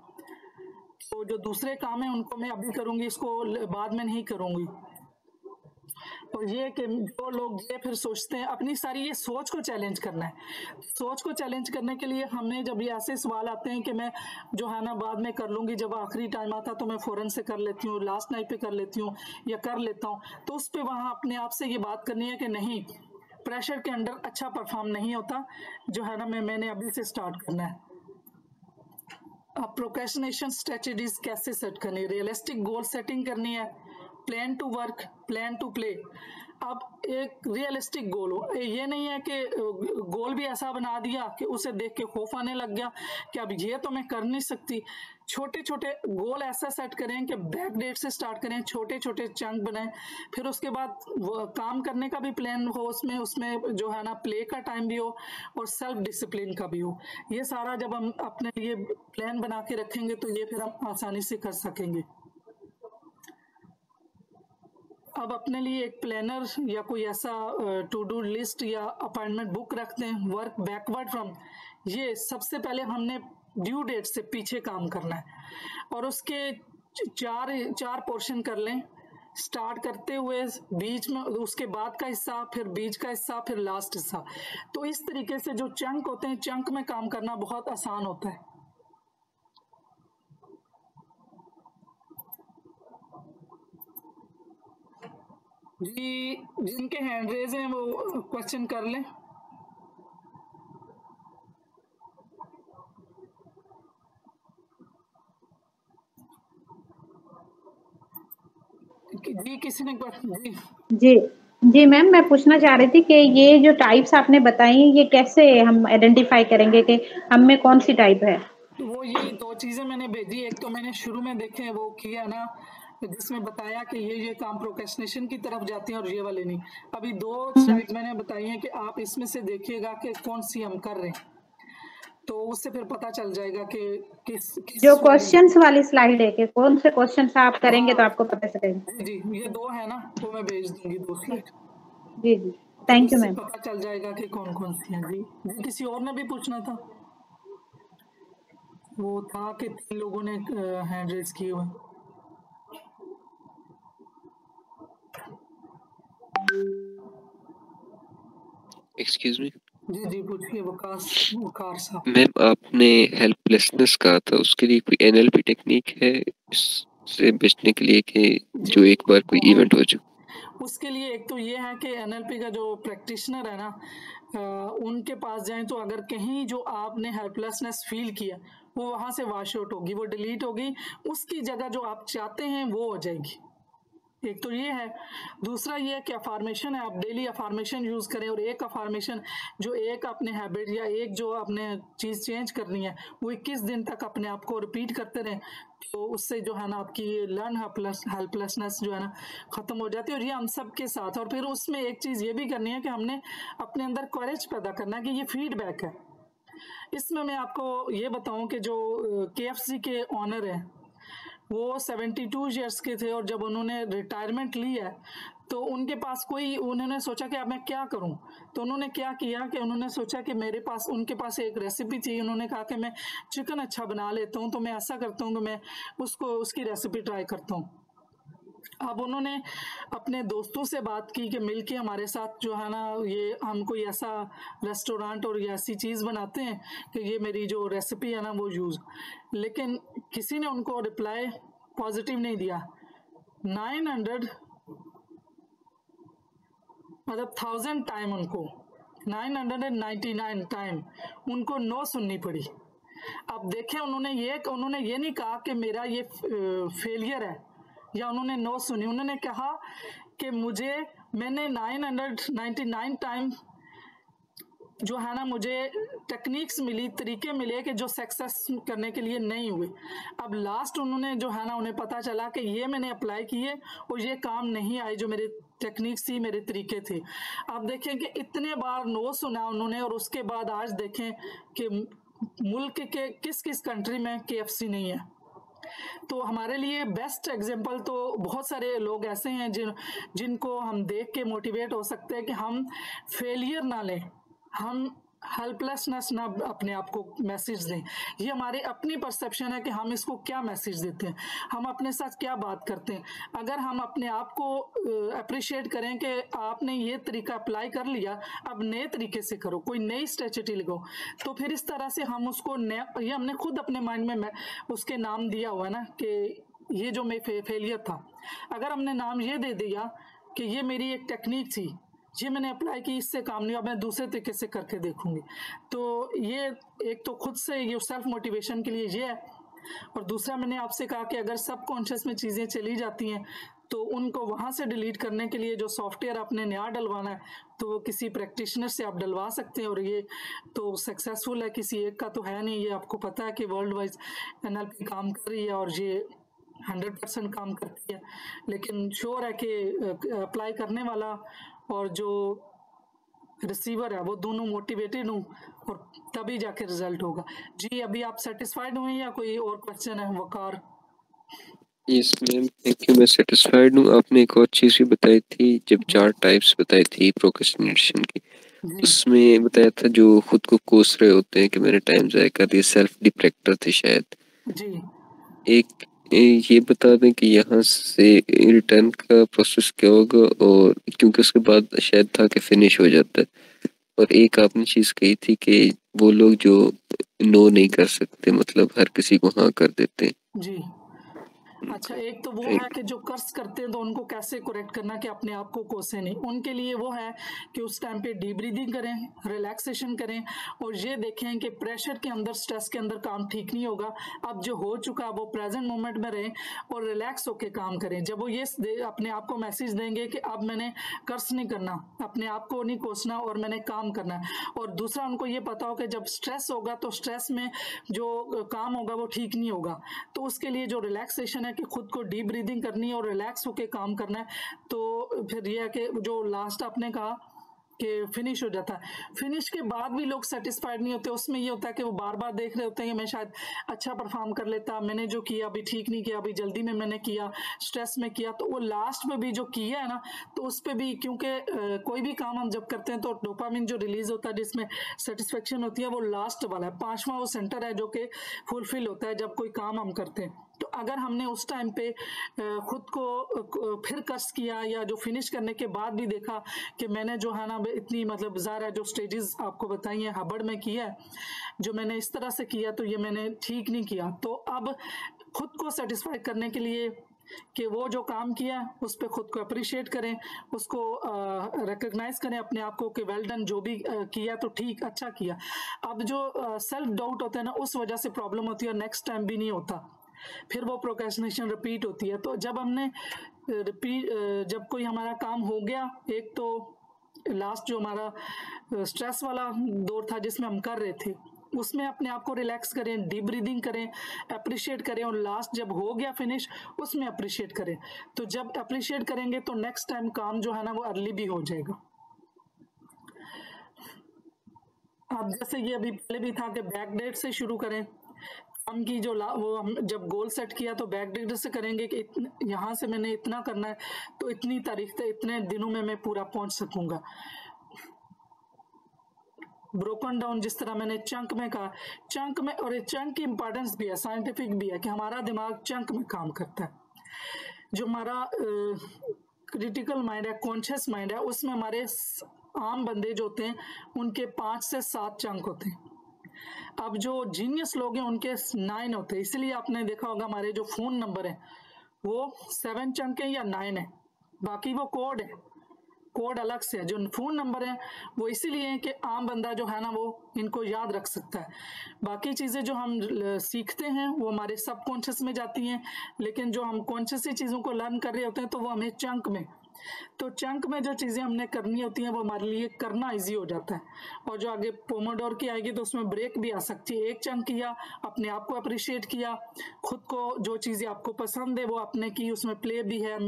तो जो दूसरे काम है उनको मैं अभी करूँगी, इसको बाद में नहीं करूँगी। और ये कि जो लोग ये फिर सोचते हैं, अपनी सारी ये सोच को चैलेंज करना है। सोच को चैलेंज करने के लिए हमें जब ये ऐसे सवाल आते हैं कि मैं जो है ना बाद में कर लूँगी, जब आखिरी टाइम आता तो मैं फ़ौरन से कर लेती हूँ, लास्ट नाइट पे कर लेती हूँ या कर लेता हूँ, तो उस पर वहाँ अपने आप से ये बात करनी है कि नहीं, प्रेशर के अंडर अच्छा परफॉर्म नहीं होता, जो है ना मैंने अभी से स्टार्ट करना है। अब प्रोक्रेस्टिनेशन स्ट्रेटजीज कैसे सेट करनी है, रियलिस्टिक गोल सेटिंग करनी है, plan to work, plan to play. अब एक रियलिस्टिक गोल हो, ये नहीं है कि गोल भी ऐसा बना दिया कि उसे देख के खौफ आने लग गया कि अब ये तो मैं कर नहीं सकती। छोटे छोटे गोल ऐसा सेट करें कि बैक डेट से स्टार्ट करें, छोटे छोटे चंक बनाएं, फिर उसके बाद काम करने का भी प्लान हो, उसमें जो है ना प्ले का टाइम भी हो और सेल्फ डिसिप्लिन का भी हो। ये सारा जब हम अपने लिए प्लान बना के रखेंगे तो ये फिर हम आसानी से कर सकेंगे। अब अपने लिए एक प्लानर या कोई ऐसा टू डू लिस्ट या अपॉइंटमेंट बुक रखते हैं, वर्क बैकवर्ड फ्रॉम, ये सबसे पहले हमने ड्यू डेट से पीछे काम करना है और उसके चार पोर्शन कर लें, स्टार्ट करते हुए बीच में, उसके बाद का हिस्सा, फिर बीच का हिस्सा, फिर लास्ट हिस्सा। तो इस तरीके से जो चंक होते हैं, चंक में काम करना बहुत आसान होता है। जी, जिनके हैंड रेज हैं वो क्वेश्चन कर लें। जी किसी ने जी जी जी मैम, मैं पूछना चाह रही थी कि ये जो टाइप्स आपने बताई ये कैसे हम आइडेंटिफाई करेंगे कि हम में कौन सी टाइप है? तो वो ये दो चीजें मैंने भेजी, एक तो मैंने शुरू में देखे वो किया ना, जिसमें बताया कि ये काम प्रोक्रेस्टिनेशन की तरफ जाते हैं और ये वाले नहीं। अभी दो स्लाइड्स मैंने बताई हैं कि आप इसमें से देखिएगा कि कौन सी हम कर रहे हैं, तो उससे फिर पता चल जाएगा कि किस जो क्वेश्चंस वाली स्लाइड है कि कौन से क्वेश्चंस आप करेंगे तो आपको पता चलेगा। जी ये दो है ना, तो मैं भेज दूंगी दो स्लाइड। जी जी, थैंक यू मैम। पता चल जाएगा कि कौन कौन सी हैं। जी किसी और ने भी पूछना था, वो था कि 3 लोगों ने हैंड रेज किए हुए। Excuse me. जी पूछिए वकार साहब। मैम आपने हेल्पलेसनेस कहा था, उसके लिए कोई एनएलपी टेक्निक है इससे बचने के लिए कि जो एक बार कोई इवेंट हो चुका? उसके लिए एक तो ये है कि एनएलपी का जो प्रैक्टिशनर है ना, उनके पास जाएं तो अगर कहीं जो आपने हेल्पलेसनेस फील किया वो वहां से वॉश आउट होगी, वो डिलीट होगी, उसकी जगह जो आप चाहते हैं वो हो जाएगी। एक तो ये है। दूसरा ये है कि अफार्मेशन है, आप डेली अफार्मेशन यूज करें, और एक अफार्मेशन जो एक अपने हैबिट या एक जो आपने चीज चेंज करनी है वो 21 दिन तक अपने आप को रिपीट करते रहें, तो उससे जो है ना आपकी लर्न हेल्पलेसनेस जो है ना खत्म हो जाती है। और ये हम सब के साथ। और फिर उसमें एक चीज ये भी करनी है कि हमने अपने अंदर करेज पैदा करना है कि ये फीडबैक है। इसमें मैं आपको ये बताऊं कि जो KFC के ऑनर है वो 72 ईयर्स के थे, और जब उन्होंने रिटायरमेंट ली है तो उनके पास उन्होंने सोचा कि अब मैं क्या करूं, तो उन्होंने क्या किया कि उन्होंने सोचा कि उनके पास एक रेसिपी थी। उन्होंने कहा कि मैं चिकन अच्छा बना लेता हूं, तो मैं ऐसा करता हूं कि मैं उसकी रेसिपी ट्राई करता हूं। अब उन्होंने अपने दोस्तों से बात की कि मिलके हमारे साथ जो है ना ये हम कोई ऐसा रेस्टोरेंट और ऐसी चीज़ बनाते हैं कि ये मेरी जो रेसिपी है ना वो यूज़, लेकिन किसी ने उनको रिप्लाई पॉजिटिव नहीं दिया। 900 मतलब 1000 टाइम उनको 999 टाइम उनको नो सुननी पड़ी। अब देखें उन्होंने ये नहीं कहा कि मेरा ये फेलियर है या उन्होंने नो सुनी, उन्होंने कहा कि मैंने 999 टाइम जो है ना मुझे टेक्निक्स मिली, तरीके मिले कि जो सक्सेस करने के लिए नहीं हुए। अब लास्ट उन्होंने जो है ना उन्हें पता चला कि ये मैंने अप्लाई किए और ये काम नहीं आए, जो मेरे टेक्निक्स थी, मेरे तरीके थे। अब देखें कि इतने बार नो सुना उन्होंने और उसके बाद आज देखें कि मुल्क के किस किस कंट्री में KFC नहीं है। तो हमारे लिए बेस्ट एग्जांपल तो बहुत सारे लोग ऐसे हैं जिनको हम देख के मोटिवेट हो सकते हैं कि हम फेलियर ना लें, हम हेल्पलेसनेस ना अपने आप को मैसेज दें। ये हमारी अपनी परसेप्शन है कि हम इसको क्या मैसेज देते हैं, हम अपने साथ क्या बात करते हैं। अगर हम अपने आप को अप्रिशिएट करें कि आपने ये तरीका अप्लाई कर लिया, अब नए तरीके से करो, कोई नई स्ट्रेटजी लगाओ, तो फिर इस तरह से हम उसको ये हमने खुद अपने माइंड में उसके नाम दिया हुआ है ना कि ये जो मैं फेलियर था, अगर हमने नाम ये दे दिया कि ये मेरी एक टेक्निक थी, ये मैंने अप्लाई की, इससे काम नहीं हुआ, मैं दूसरे तरीके से करके देखूंगी। तो ये एक तो खुद से ये सेल्फ मोटिवेशन के लिए ये है। और दूसरा मैंने आपसे कहा कि अगर सबकॉन्शियस में चीज़ें चली जाती हैं तो उनको वहाँ से डिलीट करने के लिए जो सॉफ्टवेयर आपने नया डलवाना है तो वो किसी प्रैक्टिशनर से आप डलवा सकते हैं। और ये तो सक्सेसफुल है, किसी एक का तो है नहीं, ये आपको पता है कि वर्ल्ड वाइज NLP काम कर रही है और ये 100% काम करती है। लेकिन श्योर है कि अप्लाई करने वाला और जो रिसीवर है वो दोनों मोटिवेटेड हूँ और तभी जाके रिजल्ट होगा। जी, अभी आप सेटिस्फाइड हुए या कोई और क्वेश्चन है वकार? यस मैम, थैंक यू, मैं सेटिस्फाइड हूँ। आपने एक और चीज़ भी बताई थी, जब 4 टाइप्स बताई थी प्रोक्रेस्टिनेशन की, उसमें बताया था जो खुद को कोस रहे होते हैं कि मैंने टाइम ज़ाया कर दिया, सेल्फ डिप्रेक्टर थे शायद। जी, एक ये बता दें कि यहाँ से रिटर्न का प्रोसेस क्या होगा, और क्योंकि उसके बाद शायद था कि फिनिश हो जाता है। और एक आपने चीज़ कही थी कि वो लोग जो नो नहीं कर सकते, मतलब हर किसी को हाँ कर देते हैं। जी। अच्छा, एक तो वो है कि जो कर्स करते हैं तो उनको कैसे करेक्ट करना कि अपने आप को कोसे नहीं। उनके लिए वो है कि उस टाइम पे डीप ब्रीदिंग करें, रिलैक्सेशन करें और ये देखें कि प्रेशर के अंदर, स्ट्रेस के अंदर काम ठीक नहीं होगा। अब जो हो चुका वो प्रेजेंट मोमेंट में रहें और रिलैक्स होकर काम करें। जब वो ये अपने आप को मैसेज देंगे कि अब मैंने कर्स नहीं करना, अपने आप को नहीं कोसना और मैंने काम करना है। और दूसरा उनको ये पता हो कि जब स्ट्रेस होगा तो स्ट्रेस में जो काम होगा वो ठीक नहीं होगा। तो उसके लिए जो रिलैक्सेशन है कि खुद को डीप ब्रीदिंग करनी है और रिलैक्स होके काम करना है। तो फिर यह है कि जो लास्ट आपने कहा कि फिनिश हो जाता है, फिनिश के बाद भी लोग सेटिस्फाइड नहीं होते। उसमें ये होता है कि वो बार बार देख रहे होते हैं कि मैं शायद अच्छा परफॉर्म कर लेता, मैंने जो किया अभी ठीक नहीं किया, अभी जल्दी में मैंने किया, स्ट्रेस में किया। तो वो लास्ट में भी जो किया है ना, तो उस पर भी, क्योंकि कोई भी काम हम जब करते हैं तो डोपामिन जो रिलीज होता है जिसमें सेटिस्फेक्शन होती है, वो लास्ट वाला है, 5वां वो सेंटर है जो कि फुलफिल होता है जब कोई काम हम करते हैं। तो अगर हमने उस टाइम पे खुद को फिर कर्स किया या जो फिनिश करने के बाद भी देखा कि मैंने जो है ना इतनी, मतलब ज़ारा जो स्टेजेस आपको बताई हैं हबड़ में किया है, जो मैंने इस तरह से किया तो ये मैंने ठीक नहीं किया। तो अब खुद को सेटिस्फाई करने के लिए कि वो जो काम किया उस पर खुद को अप्रिशिएट करें, उसको रिकग्नाइज करें अपने आप को कि वेल डन, जो भी किया तो ठीक, अच्छा किया। अब जो सेल्फ डाउट होता है ना, उस वजह से प्रॉब्लम होती है और नेक्स्ट टाइम भी नहीं होता, फिर वो प्रोक्रेस्टिनेशन रिपीट होती है। तो जब हमने जब कोई हमारा काम हो गया, एक तो लास्ट जो हमारा स्ट्रेस वाला दौर था जिसमें हम कर रहे थे, उसमें अपने आप को रिलैक्स करें, डीप ब्रीदिंग करें, अप्रिशिएट करें और लास्ट जब हो गया फिनिश उसमें अप्रिशिएट करें। तो जब अप्रिशिएट करेंगे तो नेक्स्ट टाइम काम जो है ना वो अर्ली भी हो जाएगा। अब जैसे ये अभी पहले भी था कि बैक डेट से शुरू करें काम की, जो वो हम जब गोल सेट किया तो बैक डेट से करेंगे कि यहाँ से मैंने इतना करना है तो इतनी तारीख तक, इतने दिनों में मैं पूरा पहुंच सकूंगा। ब्रोकन डाउन, जिस तरह मैंने चंक में कहा, चंक में, और चंक की इंपॉर्टेंस भी है, साइंटिफिक भी है कि हमारा दिमाग चंक में काम करता है। जो हमारा क्रिटिकल माइंड है, कॉन्शियस माइंड है, उसमें हमारे आम बंदे जो होते हैं उनके 5 से 7 चंक होते हैं। अब जो जीनियस लोग हैं उनके 9 होते हैं। इसलिए आपने देखा होगा हमारे जो फोन नंबर है वो 7 चंक है या 9 है, बाकी वो कोड है। कोड अलग से है, जो फ़ोन नंबर है वो इसीलिए है कि आम बंदा जो है ना वो इनको याद रख सकता है। बाकी चीज़ें जो हम सीखते हैं वो हमारे सबकॉन्शियस में जाती हैं, लेकिन जो हम कॉन्शियसली चीज़ों को लर्न कर रहे होते हैं तो वो हमें चंक में, तो चंक में जो चीज़ें हमने करनी होती हैं वो हमारे लिए करना इजी हो जाता है। और जो आगे पोमोडोर की आएगी तो उसमें ब्रेक भी आ सकती है। एक चंक किया, अपने आप को अप्रिशिएट किया, खुद को जो चीज़ें आपको पसंद है वो आपने की, उसमें प्ले भी है,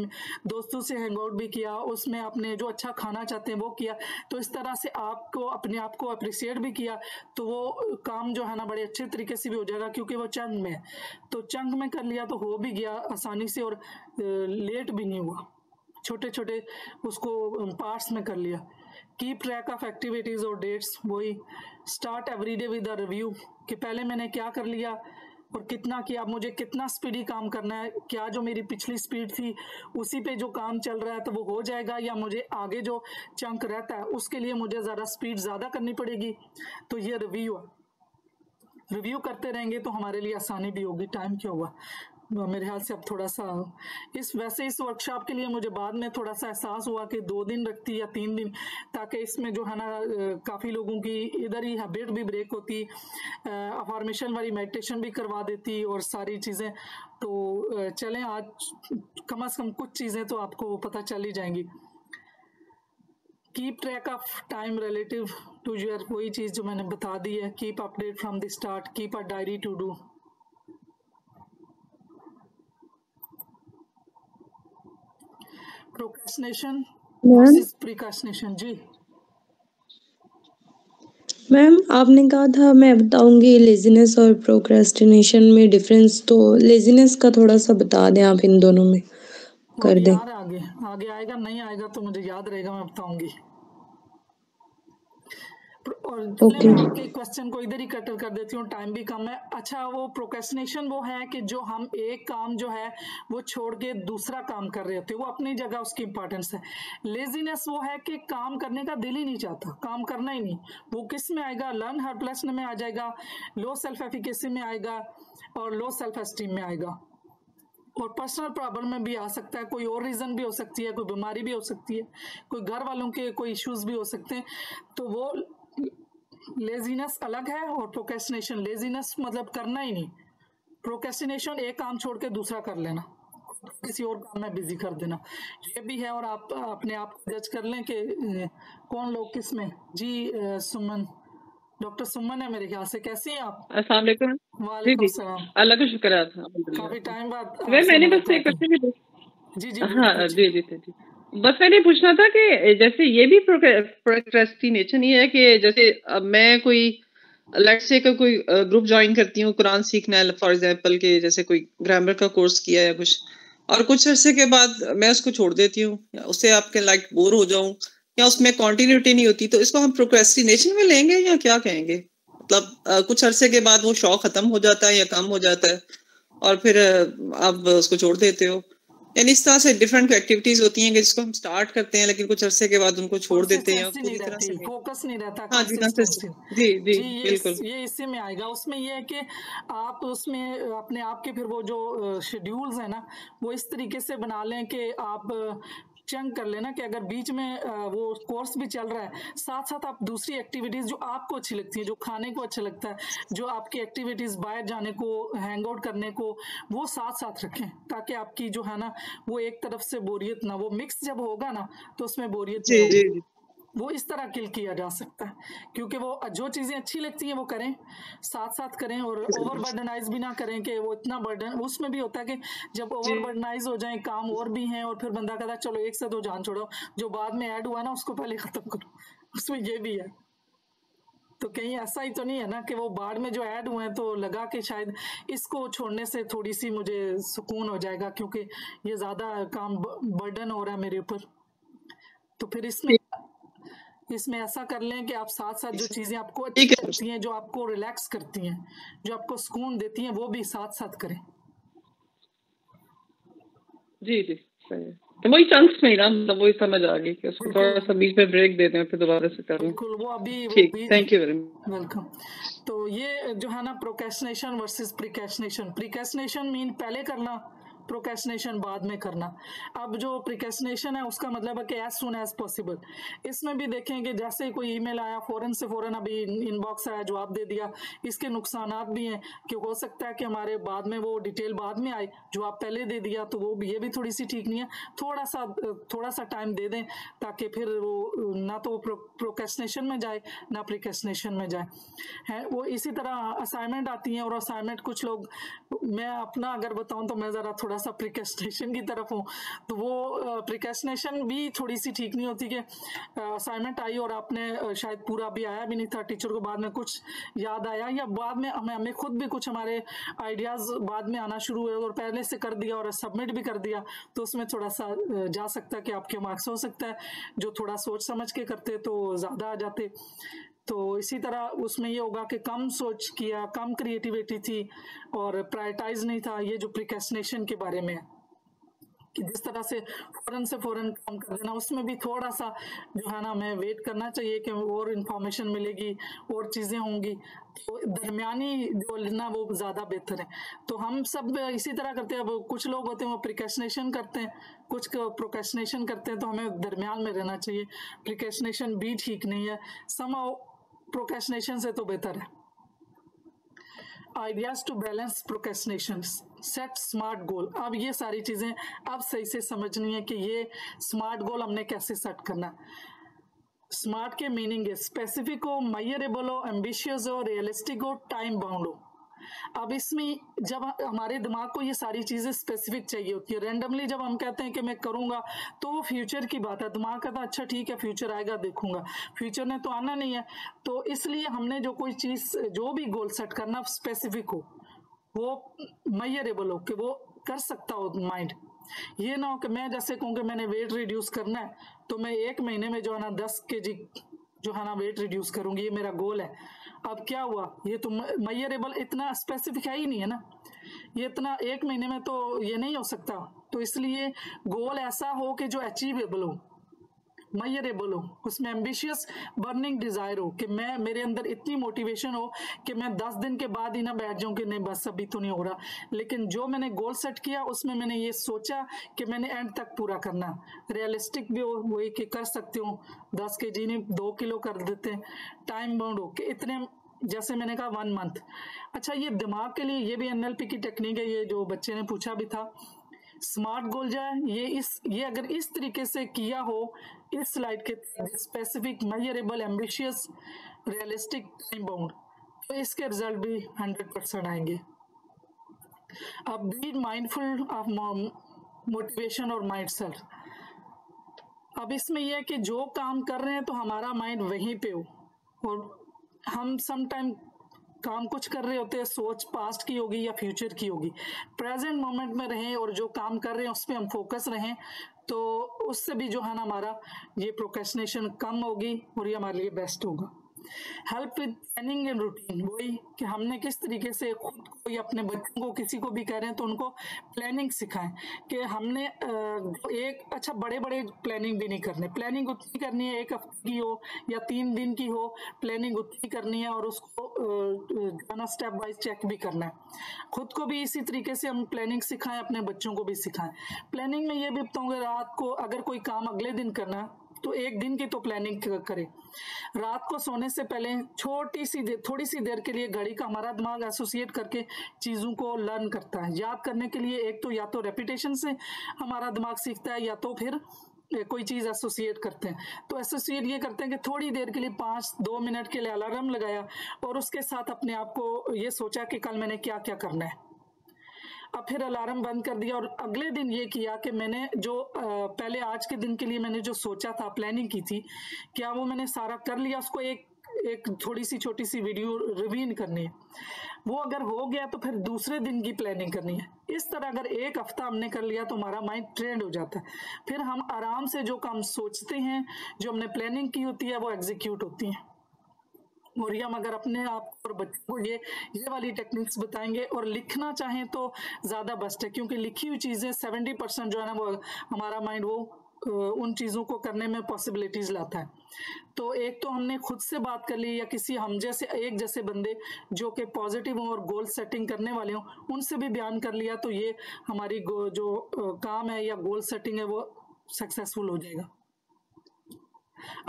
दोस्तों से हैंग आउट भी किया, उसमें आपने जो अच्छा खाना चाहते हैं वो किया, तो इस तरह से आपको अपने आप को अप्रिशिएट भी किया, तो वो काम जो है ना बड़े अच्छे तरीके से भी हो जाएगा क्योंकि वो चंक में है। तो चंक में कर लिया तो हो भी गया आसानी से और लेट भी नहीं हुआ, छोटे छोटे उसको पार्ट्स में कर लिया। कीप ट्रैक ऑफ एक्टिविटीज और डेट्स, वही start every day with a review कि पहले मैंने क्या कर लिया और कितना किया, मुझे कितना स्पीडी काम करना है, क्या जो मेरी पिछली स्पीड थी उसी पे जो काम चल रहा है तो वो हो जाएगा, या मुझे आगे जो चंक रहता है उसके लिए मुझे ज़रा स्पीड ज़्यादा करनी पड़ेगी। तो ये रिव्यू करते रहेंगे तो हमारे लिए आसानी भी होगी। टाइम क्या हुआ मेरे ख्याल से अब थोड़ा सा इस वर्कशॉप के लिए मुझे बाद में थोड़ा सा एहसास हुआ कि 2 दिन रखती या 3 दिन, ताकि इसमें जो है ना काफ़ी लोगों की इधर ही हैबिट भी ब्रेक होती, अफॉर्मेशन वाली मेडिटेशन भी करवा देती और सारी चीज़ें। तो चलें आज कम से कम कुछ चीज़ें तो आपको पता चल ही जाएंगी। Keep track of time relative to your, वही चीज़ जो मैंने बता दी है। Keep update from the start, keep a diary to do. Procrastination versus precrastination. जी मैम, आपने कहा था मैं बताऊंगी लेजीनेस और प्रोक्रेस्टिनेशन में डिफरेंस, तो लेजीनेस का थोड़ा सा बता दें आप, इन दोनों में कर दें। यार आगे आएगा, नहीं आएगा तो मुझे याद रहेगा, मैं बताऊंगी। और मैं आपके क्वेश्चन को इधर ही कटर कर देती हूँ, टाइम भी कम है। अच्छा, वो प्रोक्रेस्टिनेशन वो है कि जो हम एक काम जो है वो छोड़ के दूसरा काम कर रहे होते हैं, वो अपनी जगह उसकी इंपॉर्टेंस है। लेजीनेस वो है कि काम करने का दिल ही नहीं चाहता, काम करना ही नहीं। वो किस में आएगा? लर्न हेल्पलेसनेस में आ जाएगा, लो सेल्फ एफिकेसी में आएगा और लो सेल्फ एस्टीम में आएगा, और पर्सनल प्रॉब्लम में भी आ सकता है। कोई और रीज़न भी हो सकती है, कोई बीमारी भी हो सकती है, कोई घर वालों के कोई इश्यूज भी हो सकते हैं। तो वो लेजीनेस अलग है और प्रोक्रेस्टिनेशन, लेजीनेस मतलब करना ही नहीं, प्रोक्रेस्टिनेशन एक काम छोड़ के दूसरा कर लेना, किसी और काम में बिजी कर देना, ये भी है। और आप अपने आप जज कर लें कि कौन लोग किस में। जी सुमन, डॉक्टर सुमन है मेरे ख्याल से। कैसी हैं आप? अस्सलाम वालेकुम। वालेकुम सलाम, अल्लाह का शुक्र है, काफी टाइम बाद मैंने बस एक क्वेश्चन जी हाँ जी बस मैंने पूछना था कि जैसे ये भी प्रोक्रेस्टिनेशन ही है कि जैसे अब मैं कोई लेट्स से कोई ग्रुप ज्वाइन करती हूँ, कुरान सीखना है फॉर एग्जांपल, के जैसे कोई ग्रामर का कोर्स किया है कुछ, और कुछ अरसे के बाद मैं उसको छोड़ देती हूँ, उससे आपके लाइक बोर हो जाऊं या उसमें कंटिन्यूटी नहीं होती, तो इसको हम प्रोक्रेस्टिनेशन में लेंगे या क्या कहेंगे? मतलब कुछ अरसे के बाद वो शौक खत्म हो जाता है या कम हो जाता है और फिर आप उसको छोड़ देते हो, यानी इस तरह से डिफरेंट एक्टिविटीज होती हैं कि जिसको हम स्टार्ट करते हैं लेकिन कुछ अरसे के बाद उनको छोड़ देते हैं, पूरी तरह से फोकस नहीं रहता। हाँ जी बिल्कुल, ये इसी में आएगा। उसमें ये है कि आप उसमें अपने आप के फिर वो जो शेड्यूल्स है ना वो इस तरीके से बना लें कि आप चंक कर लेना कि अगर बीच में वो कोर्स भी चल रहा है, साथ साथ आप दूसरी एक्टिविटीज जो आपको अच्छी लगती है, जो खाने को अच्छा लगता है, जो आपकी एक्टिविटीज बाहर जाने को, हैंग आउट करने को, वो साथ साथ रखें, ताकि आपकी जो है ना वो एक तरफ से बोरियत ना, वो मिक्स जब होगा ना तो उसमें बोरियत नहीं होगी। वो इस तरह किल किया जा सकता है, क्योंकि वो जो चीज़ें अच्छी लगती हैं वो करें, साथ साथ करें, और ओवर बर्डनाइज भी ना करें कि वो इतना बर्डन। उसमें भी होता है कि जब ओवर बर्डनाइज हो जाए, काम और भी हैं और फिर बंदा कहता है चलो एक से दो जान छोड़ो, जो बाद में ऐड हुआ ना उसको पहले ख़त्म करो, उसमें ये भी है। तो कहीं ऐसा ही तो नहीं है ना कि वो बाद में जो ऐड हुए हैं तो लगा कि शायद इसको छोड़ने से थोड़ी सी मुझे सुकून हो जाएगा क्योंकि ये ज़्यादा काम बर्डन हो रहा है मेरे ऊपर। तो फिर इसमें ऐसा कर लें कि आप साथ साथ जो चीज़ें आपको अच्छी लगती हैं, जो आपको रिलैक्स करती हैं, जो आपको सुकून देती हैं, वो भी साथ साथ करें। जी सही है। तो वही चंक्स में ना, मतलब वही समझ आ गई कि उसको थोड़ा सा बीच में ब्रेक देते हैं फिर दोबारा से करें। बिल्कुल, वो अभी ठीक, thank you very much, welcome. तो ये जो है ना प्रोक्रेस्टिनेशन वर्सेस प्रिकैस्टिनेशन। प्रिकैस्टिनेशन मीन पहले करना, प्रोक्रेस्टिनेशन बाद में करना। अब जो प्रोक्रेस्टिनेशन है उसका मतलब है कि एज सुन एज पॉसिबल। इसमें भी देखें कि जैसे कोई ईमेल आया फौरन से फौरन अभी इनबॉक्स आया जवाब दे दिया। इसके नुकसानात भी हैं कि हो सकता है कि हमारे बाद में वो डिटेल बाद में आए, जवाब पहले दे दिया, तो वो ये भी थोड़ी सी ठीक नहीं है। थोड़ा सा टाइम दे दें ताकि फिर वो ना तो प्रोक्रेस्टिनेशन में जाए ना प्रोक्रेस्टिनेशन में जाए है। वो इसी तरह असाइनमेंट आती हैं और असाइनमेंट कुछ लोग, मैं अपना अगर बताऊं तो मैं ज़रा थोड़ा सा प्रोक्रेस्टिनेशन की तरफ हूँ, तो वो प्रोक्रेस्टिनेशन भी थोड़ी सी ठीक नहीं होती कि असाइनमेंट आई और आपने शायद पूरा भी आया भी नहीं था, टीचर को बाद में कुछ याद आया या बाद में हमें खुद भी कुछ हमारे आइडियाज़ बाद में आना शुरू हुए और पहले से कर दिया और सबमिट भी कर दिया, तो उसमें थोड़ा सा जा सकता है कि आपके मार्क्स हो सकता है जो थोड़ा सोच समझ के करते तो ज़्यादा आ जाते। तो इसी तरह उसमें ये होगा कि कम सोच किया, कम क्रिएटिविटी थी और प्रायोरिटाइज नहीं था। ये जो प्रोक्रेस्टिनेशन के बारे में है कि जिस तरह से फौरन काम कर देना, उसमें भी थोड़ा सा जो है ना हमें वेट करना चाहिए कि और इन्फॉर्मेशन मिलेगी और चीज़ें होंगी, तो दरमियानी जो लेना वो ज़्यादा बेहतर है। तो हम सब इसी तरह करते हैं। अब कुछ लोग होते हैं वो प्रोक्रेस्टिनेशन करते हैं, कुछ प्रोक्रेस्टिनेशन करते हैं, तो हमें दरमियान में रहना चाहिए। प्रोक्रेस्टिनेशन भी ठीक नहीं है, समहाउ प्रोक्रेस्टिनेशन से तो बेहतर है। Ideas to balance procrastination, set smart goal. अब ये सारी चीजें अब सही से समझनी है कि ये स्मार्ट गोल हमने कैसे सेट करना है। स्मार्ट के मीनिंग है स्पेसिफिक हो, मेजरेबल हो, एम्बिशियस हो, रियलिस्टिक हो, टाइम बाउंड हो। अब इसमें जब हमारे दिमाग को ये सारी चीजें स्पेसिफिक चाहिए होती है, रैंडमली जब हम कहते हैं कि मैं करूंगा तो वो फ्यूचर की बात है, दिमाग कहता है अच्छा ठीक है फ्यूचर आएगा देखूंगा, फ्यूचर ने तो आना नहीं है। तो इसलिए हमने जो कोई चीज जो भी गोल सेट करना स्पेसिफिक हो, वो मेजरेबल हो कि वो कर सकता हो माइंड। ये ना हो कि मैं जैसे कहूँ कि मैंने वेट रिड्यूस करना है तो मैं 1 महीने में जो है ना 10 kg जो है ना वेट रिड्यूस करूंगी, ये मेरा गोल है। अब क्या हुआ, ये तो मेजरेबल इतना स्पेसिफिक है ही नहीं है ना, ये इतना 1 महीने में तो ये नहीं हो सकता। तो इसलिए गोल ऐसा हो कि जो अचीवेबल हो, मेजरेबल हो, उसमें एम्बिशियस बर्निंग डिजायर हो कि मैं मेरे अंदर इतनी मोटिवेशन हो कि मैं 10 दिन के बाद ही ना बैठ जाऊं कि नहीं बस अभी तो नहीं हो रहा, लेकिन जो मैंने गोल सेट किया उसमें मैंने ये सोचा कि मैंने एंड तक पूरा करना। रियलिस्टिक भी हो, वही कि कर सकते हो 10 kg नहीं 2 किलो कर देते हैं। टाइम बाउंड हो कि इतने, जैसे मैंने कहा 1 मंथ। अच्छा ये दिमाग के लिए ये भी NLP की टेक्निक है, ये जो बच्चे ने पूछा भी था। स्मार्ट गोल जो है ये अगर इस तरीके से किया हो, इस स्लाइड के specific, measurable, ambitious, realistic, time bound, तो इसके रिजल्ट भी 100% आएंगे। अब बी माइंडफुल ऑफ मोटिवेशन और माइंड सेट। अब इसमें यह है कि जो काम कर रहे हैं तो हमारा माइंड वहीं पे हो, और हम समटाइम काम कुछ कर रहे होते हैं, सोच पास्ट की होगी या फ्यूचर की होगी, प्रेजेंट मोमेंट में रहें और जो काम कर रहे हैं उस पर हम फोकस रहें, तो उससे भी जो है ना हमारा ये प्रोक्रेस्टिनेशन कम होगी और ये हमारे लिए बेस्ट होगा। Help with planning and routine, वही कि हमने किस तरीके से खुद को या अपने बच्चों को, किसी को भी कह रहे हैं तो उनको प्लानिंग सिखाएं कि हमने एक अच्छा बड़े प्लानिंग भी नहीं करने, प्लानिंग उतनी करनी है 1 हफ्ते की हो या 3 दिन की हो, प्लानिंग उतनी करनी है और उसको जाना स्टेप बाय चेक भी करना है। खुद को भी इसी तरीके से हम प्लानिंग सिखाएं, अपने बच्चों को भी सिखाएं। प्लानिंग में ये भी बताऊंगा, रात को अगर कोई काम अगले दिन करना है तो 1 दिन की तो प्लानिंग करें। रात को सोने से पहले थोड़ी सी देर के लिए घड़ी का हमारा दिमाग एसोसिएट करके चीज़ों को लर्न करता है। याद करने के लिए एक तो या तो रेपिटेशन से हमारा दिमाग सीखता है या तो फिर कोई चीज़ एसोसिएट करते हैं। तो एसोसिएट ये करते हैं कि थोड़ी देर के लिए 5-2 मिनट के लिए अलार्म लगाया और उसके साथ अपने आप को ये सोचा कि कल मैंने क्या क्या करना है। अब फिर अलार्म बंद कर दिया और अगले दिन ये किया कि मैंने जो पहले आज के दिन के लिए मैंने जो सोचा था, प्लानिंग की थी, क्या वो मैंने सारा कर लिया। उसको एक थोड़ी सी छोटी सी वीडियो रिवीन करनी है। वो अगर हो गया तो फिर दूसरे दिन की प्लानिंग करनी है। इस तरह अगर 1 हफ्ता हमने कर लिया तो हमारा माइंड ट्रेंड हो जाता है। फिर हम आराम से जो काम सोचते हैं, जो हमने प्लानिंग की होती है, वो एग्जीक्यूट होती हैं। और ये हम अगर अपने आप और बच्चों को ये वाली टेक्निक्स बताएंगे और लिखना चाहें तो ज़्यादा बेस्ट है, क्योंकि लिखी हुई चीज़ें 70% जो है ना वो हमारा माइंड वो उन चीज़ों को करने में पॉसिबिलिटीज़ लाता है। तो एक तो हमने खुद से बात कर ली या किसी हम जैसे एक जैसे बंदे जो कि पॉजिटिव हों और गोल सेटिंग करने वाले हों उनसे भी बयान कर लिया, तो ये हमारी जो काम है या गोल सेटिंग है वो सक्सेसफुल हो जाएगा।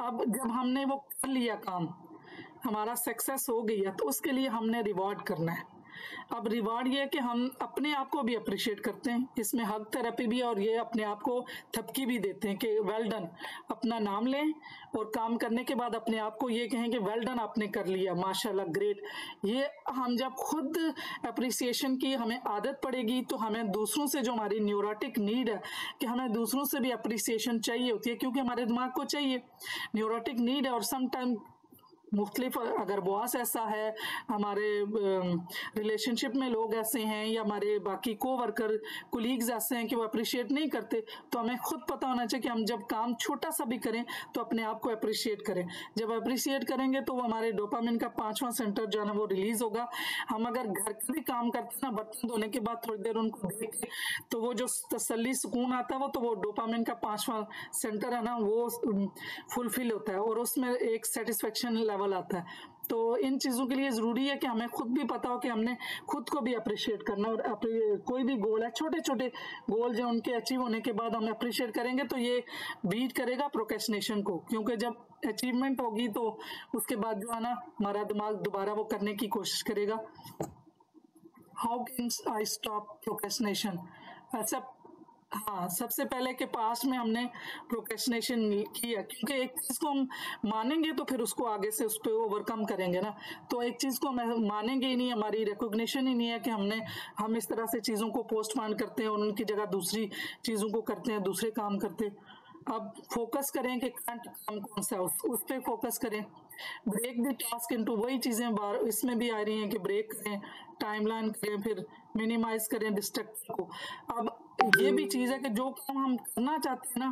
अब जब हमने वो कर लिया काम, हमारा सक्सेस हो गई है, तो उसके लिए हमने रिवॉर्ड करना है। अब रिवार्ड ये है कि हम अपने आप को भी अप्रिशिएट करते हैं, इसमें हग थेरेपी भी है और ये अपने आप को थपकी भी देते हैं कि वेल डन, अपना नाम लें और काम करने के बाद अपने आप को ये कहें कि वेल डन, आपने कर लिया, माशाल्लाह, ग्रेट। ये हम जब खुद अप्रिसिएशन की हमें आदत पड़ेगी तो हमें दूसरों से, जो हमारी न्यूरोटिक नीड है कि हमें दूसरों से भी अप्रिसिएशन चाहिए होती है, क्योंकि हमारे दिमाग को चाहिए, न्यूरोटिक नीड है। और समटाइम मुख्तलिफ, अगर बॉस ऐसा है, हमारे रिलेशनशिप में लोग ऐसे हैं या हमारे बाकी को वर्कर कोलीग्स ऐसे हैं कि वो अप्रिशिएट नहीं करते, तो हमें खुद पता होना चाहिए कि हम जब काम छोटा सा भी करें तो अपने आप को अप्रिशिएट करें। जब अप्रिशिएट करेंगे तो वो हमारे डोपामिन का 5वां सेंटर जो है ना वो रिलीज होगा। हम अगर घर का भी काम करते हैं ना, बर्तन धोने के बाद थोड़ी देर उनको देख के, तो वो जो तसल्ली सुकून आता है वो डोपामिन का 5वां सेंटर है ना, वो फुलफिल होता है और उसमें एक सेटिस्फेक्शन लेवल आता है। तो इन चीज़ों के लिए ज़रूरी है कि हमें खुद भी पता हो कि हमने खुद को भी अप्रिशिएट करना, और कोई भी गोल है, छोटे छोटे गोल जो उनके अचीव होने के बाद हम अप्रिशिएट करेंगे तो ये बीट करेगा प्रोक्रेस्टिनेशन को, क्योंकि जब अचीवमेंट होगी तो उसके बाद जो है ना हमारा दिमाग दोबारा वो करने की कोशिश करेगा। How can I stop procrastination? ऐसा, हाँ, सबसे पहले के पास में हमने प्रोक्रेस्टिनेशन किया, क्योंकि एक चीज को हम मानेंगे तो फिर उसको आगे से उस पर ओवरकम करेंगे ना। तो एक चीज को हम मानेंगे ही नहीं, हमारी रिकॉग्निशन ही नहीं है कि हम इस तरह से चीजों को पोस्टपोन करते हैं और उनकी जगह दूसरी चीजों को करते हैं, दूसरे काम करते हैं। अब फोकस करें कि करंट काम कौन सा है, उस पर फोकस करें। ब्रेक द टास्क इनटू, वही चीजें बार इसमें भी आ रही हैं कि ब्रेक करें, टाइमलाइन करें, फिर मिनिमाइज करें डिस्ट्रैक्शन को। अब ये भी चीज है कि जो काम हम करना चाहते हैं ना,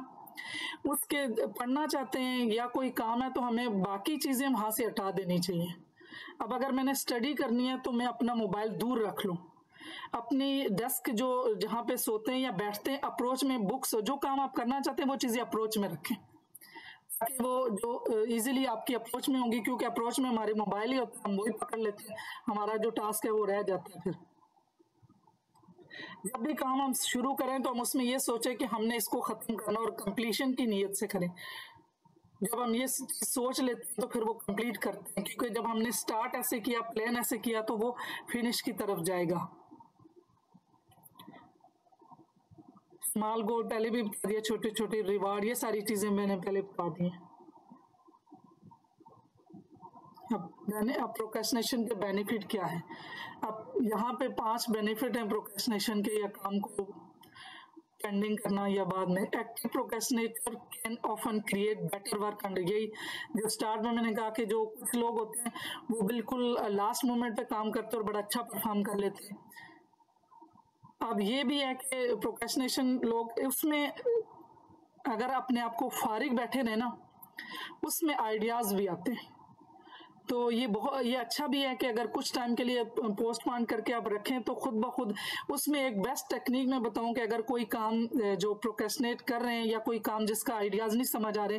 उसके पढ़ना चाहते हैं या कोई काम है, तो हमें बाकी चीजें वहां से हटा देनी चाहिए। अब अगर मैंने स्टडी करनी है तो मैं अपना मोबाइल दूर रख लूं, अपनी डेस्क जो जहाँ पे सोते हैं या बैठते हैं अप्रोच में बुक्स, जो काम आप करना चाहते हैं वो चीजें अप्रोच में रखें, ताकि वो जो इजीली आपकी अप्रोच में होंगी, क्योंकि अप्रोच में हमारे मोबाइल ही होता है, हम वही पकड़ लेते हैं, हमारा जो टास्क है वो रह जाता है। फिर जब भी काम हम शुरू करें तो हम उसमें ये सोचें कि हमने इसको खत्म करना और कंप्लीशन की नीयत से करें। जब हम ये सोच लेते हैं तो फिर वो कंप्लीट करते हैं, क्योंकि जब हमने स्टार्ट ऐसे किया, प्लान ऐसे किया, तो वो फिनिश की तरफ जाएगा। स्मॉल गोल पहले भी बता दिया, छोटे छोटे रिवार्ड, ये सारी चीजें मैंने पहले बता दी हैं। अब प्रोक्रेस्टिनेशन के बेनिफिट क्या है? अब यहाँ पे 5 बेनिफिट हैं प्रोक्रेस्टिनेशन के, या काम को पेंडिंग करना या बाद में। Active procrastinator can often create better work under, यही जो स्टार्ट में मैंने कहा कि जो कुछ लोग होते हैं वो बिल्कुल लास्ट मोमेंट पे काम करते हैं और बड़ा अच्छा परफॉर्म कर लेते हैं। अब ये भी है कि प्रोक्रेस्टिनेशन लोग उसमें अगर अपने आप को फारिग बैठे रहे ना, उसमें आइडियाज भी आते हैं। तो ये अच्छा भी है कि अगर कुछ टाइम के लिए पोस्टपोन करके आप रखें तो खुद ब खुद उसमें एक बेस्ट टेक्निक मैं बताऊं कि अगर कोई काम जो प्रोक्रेस्टिनेट कर रहे हैं या कोई काम जिसका आइडियाज नहीं समझ आ रहे,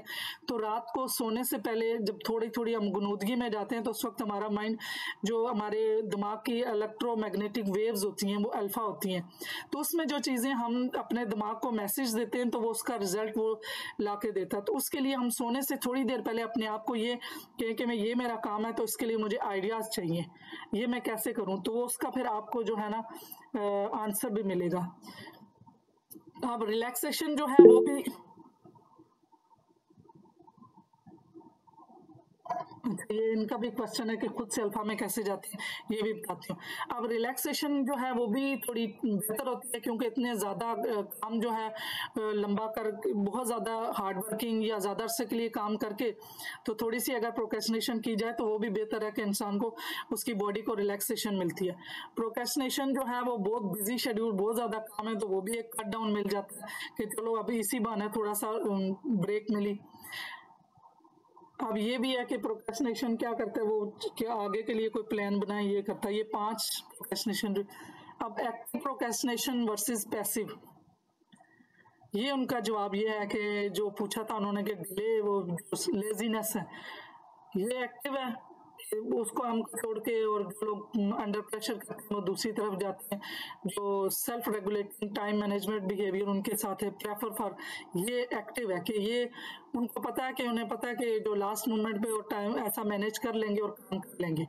तो रात को सोने से पहले जब थोड़ी थोड़ी हम गुनूदगी में जाते हैं तो उस वक्त हमारा माइंड, जो हमारे दिमाग की इलेक्ट्रोमैग्नेटिक वेव्स होती हैं वो अल्फा होती हैं, तो उसमें जो चीज़ें हम अपने दिमाग को मैसेज देते हैं तो वो उसका रिजल्ट वो ला के देता है। तो उसके लिए हम सोने से थोड़ी देर पहले अपने आप को ये कहें कि मैं ये मेरा काम है तो इसके लिए मुझे आइडियाज चाहिए, ये मैं कैसे करूं, तो वो उसका फिर आपको जो है ना आंसर भी मिलेगा। अब रिलैक्सेशन जो है वो भी, ये इनका भी क्वेश्चन है कि खुद से अल्फा में कैसे जाते हैं, ये भी बताती हूँ। अब रिलैक्सेशन जो है वो भी थोड़ी बेहतर होती है, क्योंकि इतने ज़्यादा काम जो है लंबा कर, बहुत ज़्यादा हार्ड वर्किंग या ज़्यादा अरसे के लिए काम करके, तो थोड़ी सी अगर प्रोक्रेस्टिनेशन की जाए तो वो भी बेहतर है कि इंसान को उसकी बॉडी को रिलैक्सेशन मिलती है। प्रोक्रेस्टिनेशन जो है वो बहुत बिजी शेड्यूल, बहुत ज़्यादा काम है, तो वो भी एक कट डाउन मिल जाता है कि चलो अभी इसी बहाने थोड़ा सा ब्रेक मिली। अब ये भी है कि प्रोक्रेस्टिनेशन क्या करता है, वो क्या आगे के लिए कोई प्लान बनाए, ये करता है। ये 5 प्रोक्रेस्टिनेशन। अब एक्टिव प्रोक्रेस्टिनेशन वर्सेस पैसिव। ये उनका जवाब ये है कि जो पूछा था उन्होंने कि डिले, वो लेजीनेस है, ये एक्टिव है, उसको हम छोड़ के, और जो लोग अंडर प्रेशर करते हैं वो दूसरी तरफ जाते हैं, जो self regulating time management behaviour उनके साथ है, प्रेफर फॉर, ये एक्टिव है कि ये उनको पता है कि उन्हें पता है कि जो लास्ट मोमेंट पे वो टाइम ऐसा मैनेज कर लेंगे और काम कर लेंगे,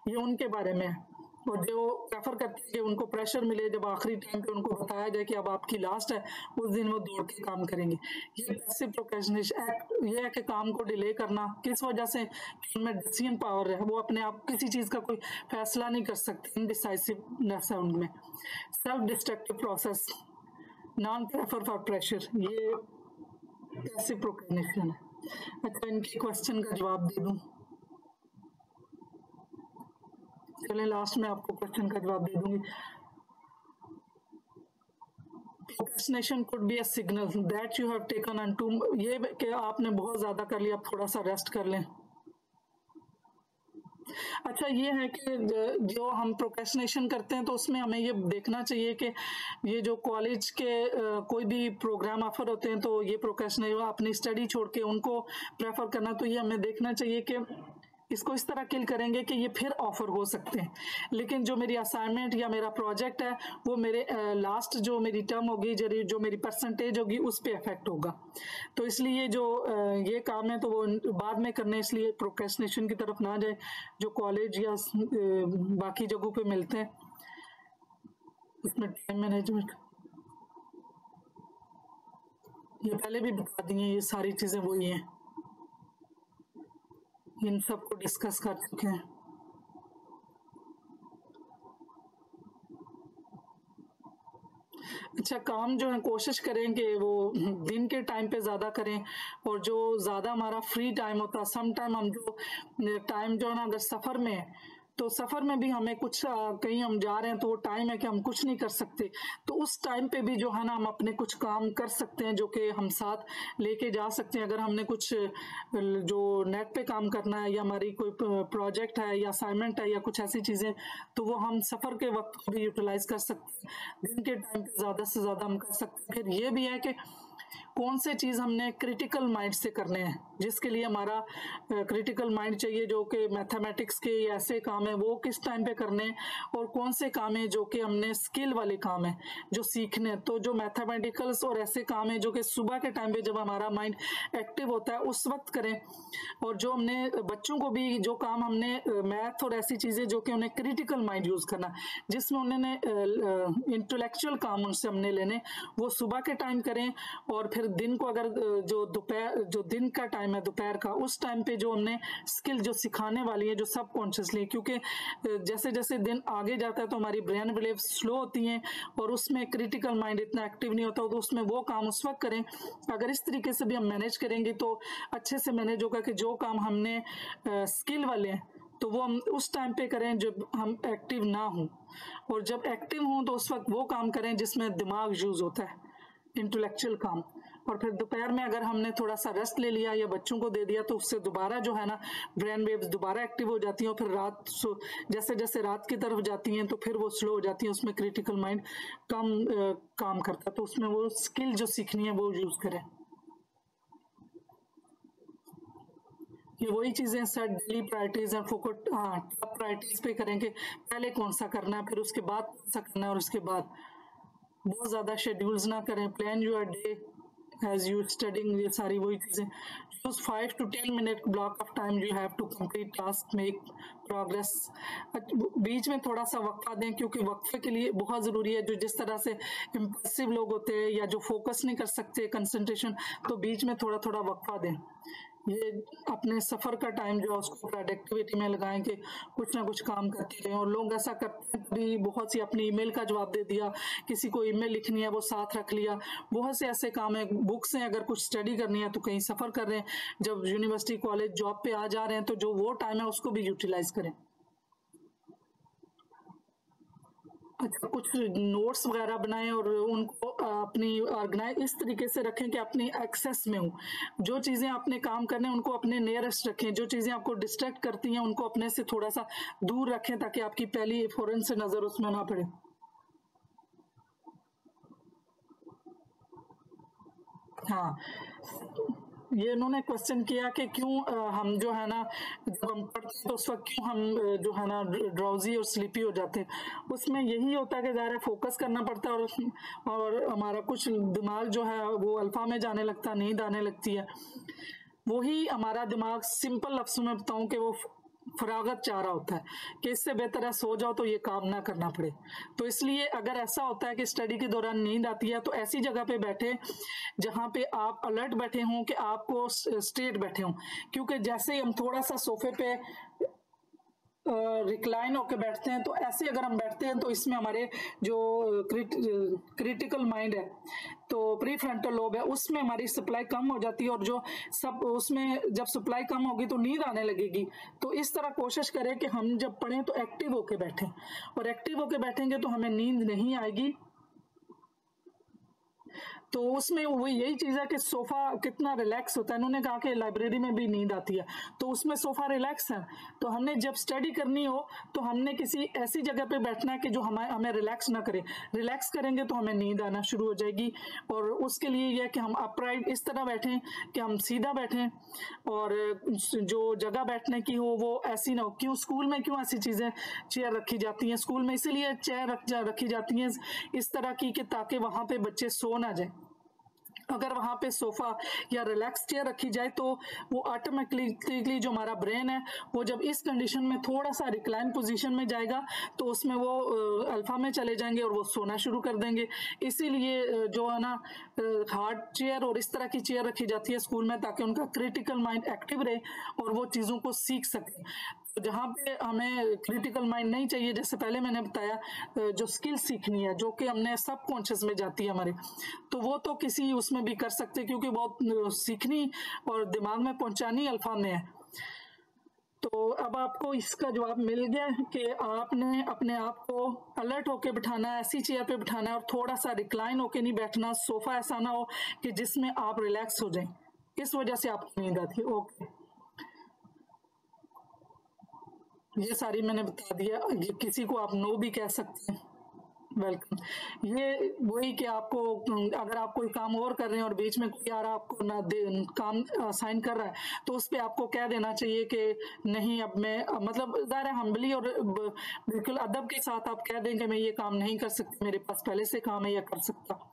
ये उनके बारे में है। और जो प्रेफर करते हैं कि उनको प्रेशर मिले, जब आखिरी टाइम पे उनको बताया जाए कि अब आपकी लास्ट है, उस दिन वो दौड़ के काम करेंगे। ये पैसिव प्रोक्रेस्टिनेशन एक्ट ये है कि काम को डिले करना, किस वजह से, उनमें डिसीजन पावर है, वो अपने आप किसी चीज का कोई फैसला नहीं कर सकते, इनडिसाइसिवनेस है उनमें। Self destructive process, non prefer for pressure, ये पैसिव प्रोक्रेस्टिनेशन है। अच्छा, इनके क्वेश्चन का जवाब दे दूं, चले लास्ट में आपको क्वेश्चन का जवाब दे दूंगी। Procrastination could be a signal that you have taken on too, ये कि आपने बहुत ज्यादा कर लिया, अब थोड़ा सा रेस्ट कर लें। अच्छा, ये है कि जो हम प्रोक्रेस्टिनेशन करते हैं तो उसमें हमें ये देखना चाहिए कि ये जो कॉलेज के कोई भी प्रोग्राम ऑफर होते हैं तो ये प्रोक्रेस्टिनेशन अपनी स्टडी छोड़ के उनको प्रेफर करना, तो ये हमें देखना चाहिए कि इसको इस तरह किल करेंगे कि ये फिर ऑफर हो सकते हैं, लेकिन जो मेरी असाइनमेंट या मेरा प्रोजेक्ट है वो मेरे लास्ट जो मेरी टर्म होगी, जो मेरी परसेंटेज होगी, उस पर इफेक्ट होगा। तो इसलिए जो ये काम है तो वो बाद में करने, इसलिए प्रोक्रेस्टिनेशन की तरफ ना जाए जो कॉलेज या बाकी जगहों पे मिलते हैं। इसमें टाइम मैनेजमेंट ये पहले भी बता दी है, ये सारी चीजें वही हैं, इन सबको डिस्कस कर चुके हैं। अच्छा, काम जो है कोशिश करें कि वो दिन के टाइम पे ज़्यादा करें, और जो ज़्यादा हमारा फ्री टाइम होता है, सम टाइम हम जो टाइम जो है ना, अगर सफ़र में, तो सफ़र में भी हमें कुछ कहीं हम जा रहे हैं तो वो टाइम है कि हम कुछ नहीं कर सकते, तो उस टाइम पे भी जो है ना हम अपने कुछ काम कर सकते हैं जो कि हम साथ लेके जा सकते हैं। अगर हमने कुछ जो नेट पे काम करना है, या हमारी कोई प्रोजेक्ट है या असाइनमेंट है या कुछ ऐसी चीज़ें, तो वो हम सफ़र के वक्त भी यूटिलाइज कर सकते हैं, दिन के टाइम पे ज़्यादा से ज़्यादा हम कर सकते हैं। फिर ये भी है कि कौन से चीज़ हमने क्रिटिकल माइंड से करने हैं, जिसके लिए हमारा क्रिटिकल माइंड चाहिए, जो कि मैथमेटिक्स के ऐसे काम है वो किस टाइम पे करने हैं, और कौन से काम है जो कि हमने स्किल वाले काम है जो सीखने, तो जो मैथमेटिकल्स और ऐसे काम है जो कि सुबह के टाइम पे जब हमारा माइंड एक्टिव होता है उस वक्त करें। और जो हमने बच्चों को भी जो काम हमने मैथ और ऐसी चीज़ें जो कि उन्हें क्रिटिकल माइंड यूज़ करना, जिसमें उन्होंने इंटेलेक्चुअल काम उनसे हमने लेने, वो सुबह के टाइम करें। और फिर दिन को अगर जो दिन का टाइम है दोपहर का, उस टाइम पे जो हमने स्किल जो सिखाने वाली है जो सबकॉन्शियसली, क्योंकि जैसे जैसे दिन आगे जाता है तो हमारी ब्रेन वेव स्लो होती हैं और उसमें क्रिटिकल माइंड इतना एक्टिव नहीं होता, तो उसमें वो काम उस वक्त करें। अगर इस तरीके से भी हम मैनेज करेंगे तो अच्छे से मैनेज होगा कि जो काम हमने स्किल वाले हैं तो वो हम उस टाइम पे करें जब हम एक्टिव ना हों, और जब एक्टिव हों तो उस वक्त वो काम करें जिसमें दिमाग यूज होता है, इंटेलेक्चुअल काम। और फिर दोपहर में अगर हमने थोड़ा सा रेस्ट ले लिया या बच्चों को दे दिया तो उससे दोबारा जो है ना ब्रेन वेव्स दोबारा एक्टिव हो जाती हैं, और फिर रात जैसे जैसे रात की तरफ जाती हैं तो फिर वो स्लो हो जाती हैं, उसमें क्रिटिकल माइंड कम काम करता है, तो उसमें वो स्किल जो सीखनी है वो यूज करें। ये वही चीजें set daily priorities and focus top priorities पे करेंगे, पहले कौन सा करना है, फिर उसके बाद कौन सा करना है, और उसके बाद बहुत ज्यादा शेड्यूल्स ना करें। Plan your day as you studying, ये सारी वही चीजें। Use 5 to 10 minute block of time you have to complete task, make progress. बीच में थोड़ा सा वक्फा दें, क्योंकि वक्फे के लिए बहुत जरूरी है। जो जिस तरह से इम्पल्सिव लोग होते हैं या जो फोकस नहीं कर सकते कंसंट्रेशन, तो बीच में थोड़ा थोड़ा वक्फा दें। ये अपने सफर का टाइम जो है उसको प्रोडक्टिविटी में लगाएं कि कुछ ना कुछ काम करते रहें। और लोग ऐसा करते हैं भी, बहुत सी अपनी ईमेल का जवाब दे दिया, किसी को ईमेल लिखनी है वो साथ रख लिया, बहुत से ऐसे काम है। बुक्स हैं, अगर कुछ स्टडी करनी है तो कहीं सफर कर रहे हैं, जब यूनिवर्सिटी कॉलेज जॉब पे आ जा रहे हैं तो जो वो टाइम है उसको भी यूटिलाइज करें। अच्छा, कुछ नोट्स वगैरह बनाएं और उनको अपनी ऑर्गेनाइज इस तरीके से रखें कि अपनी एक्सेस में हो। जो चीज़ें आपने काम करने हैं उनको अपने नियरेस्ट रखें, जो चीज़ें आपको डिस्ट्रैक्ट करती हैं उनको अपने से थोड़ा सा दूर रखें, ताकि आपकी पहली फौरन से नज़र उसमें ना पड़े। हाँ, ये इन्होंने क्वेश्चन किया कि क्यों हम जो है ना जब हम पढ़ते हैं तो उस वक्त क्यों हम जो है ना ड्राउजी और स्लीपी हो जाते हैं। उसमें यही होता है कि ज़्यादा फोकस करना पड़ता है और हमारा कुछ दिमाग जो है वो अल्फा में जाने लगता है, नींद आने लगती है। वही हमारा दिमाग सिंपल लफ्ज़ों में बताऊं कि वो फरागत चाह रहा होता है कि इससे बेहतर है सो जाओ तो ये काम ना करना पड़े। तो इसलिए अगर ऐसा होता है कि स्टडी के दौरान नींद आती है तो ऐसी जगह पे बैठे जहाँ पे आप अलर्ट बैठे हों, कि आपको स्ट्रेट बैठे हों, क्योंकि जैसे ही हम थोड़ा सा सोफे पे रिक्लाइन होकर बैठते हैं तो ऐसे अगर हम बैठते हैं तो इसमें हमारे जो क्रिटिकल माइंड है, तो प्री फ्रंटल लोब है, उसमें हमारी सप्लाई कम हो जाती है और जो सब उसमें जब सप्लाई कम होगी तो नींद आने लगेगी। तो इस तरह कोशिश करें कि हम जब पढ़ें तो एक्टिव होकर बैठें, और एक्टिव होकर बैठेंगे तो हमें नींद नहीं आएगी। तो उसमें वो यही चीज है कि सोफा कितना रिलैक्स होता है। इन्होंने कहा कि लाइब्रेरी में भी नींद आती है, तो उसमें सोफा रिलैक्स है। तो हमने जब स्टडी करनी हो तो हमने किसी ऐसी जगह पे बैठना है कि जो हमें रिलैक्स ना करे। रिलैक्स करेंगे तो हमें नींद आना शुरू हो जाएगी। और उसके लिए यह कि हम अपराइट इस तरह बैठें कि हम सीधा बैठें, और जो जगह बैठने की हो वो ऐसी ना हो। क्यों स्कूल में क्यों ऐसी चीजें चेयर रखी जाती हैं? स्कूल में इसीलिए चेयर रखी जाती हैं इस तरह की कि ताकि वहां पे बच्चे सो ना जाए। अगर वहां पे सोफा या रिलैक्स चेयर रखी जाए तो वो ऑटोमेटिकली जो हमारा ब्रेन है वो जब इस कंडीशन में थोड़ा सा रिक्लाइन पोजीशन में जाएगा तो उसमें वो अल्फा में चले जाएंगे और वो सोना शुरू कर देंगे। इसीलिए जो है ना हार्ड चेयर और इस तरह की चेयर रखी जाती है स्कूल में, ताकि उनका क्रिटिकल माइंड एक्टिव रहे और वो चीज़ों को सीख सके। तो जहाँ पे हमें क्रिटिकल माइंड नहीं चाहिए, जैसे पहले मैंने बताया, जो स्किल सीखनी है जो कि हमने सब कॉन्शियस में जाती है हमारे, तो वो तो किसी उसमें भी कर सकते, क्योंकि बहुत सीखनी और दिमाग में पहुंचानी अल्फा में है। तो अब आपको इसका जवाब मिल गया कि आपने अपने आप को अलर्ट होके बिठाना है, ऐसी चेयर पे बिठाना है और थोड़ा सा रिक्लाइन होके नहीं बैठना। सोफा ऐसा ना हो कि जिसमें आप रिलैक्स हो जाएं, इस वजह से आपको नींद आती है। ओके, ये सारी मैंने बता दिया। ये किसी को आप नो भी कह सकते हैं, वेलकम। ये वही कि आपको अगर आप कोई काम और कर रहे हैं और बीच में कोई आ रहा आपको ना काम साइन कर रहा है तो उस पर आपको कह देना चाहिए कि नहीं, अब मैं मतलब ज़ाहिर हम्बली और बिल्कुल अदब के साथ आप कह दें कि मैं ये काम नहीं कर सकती, मेरे पास पहले से काम है, या कर सकता।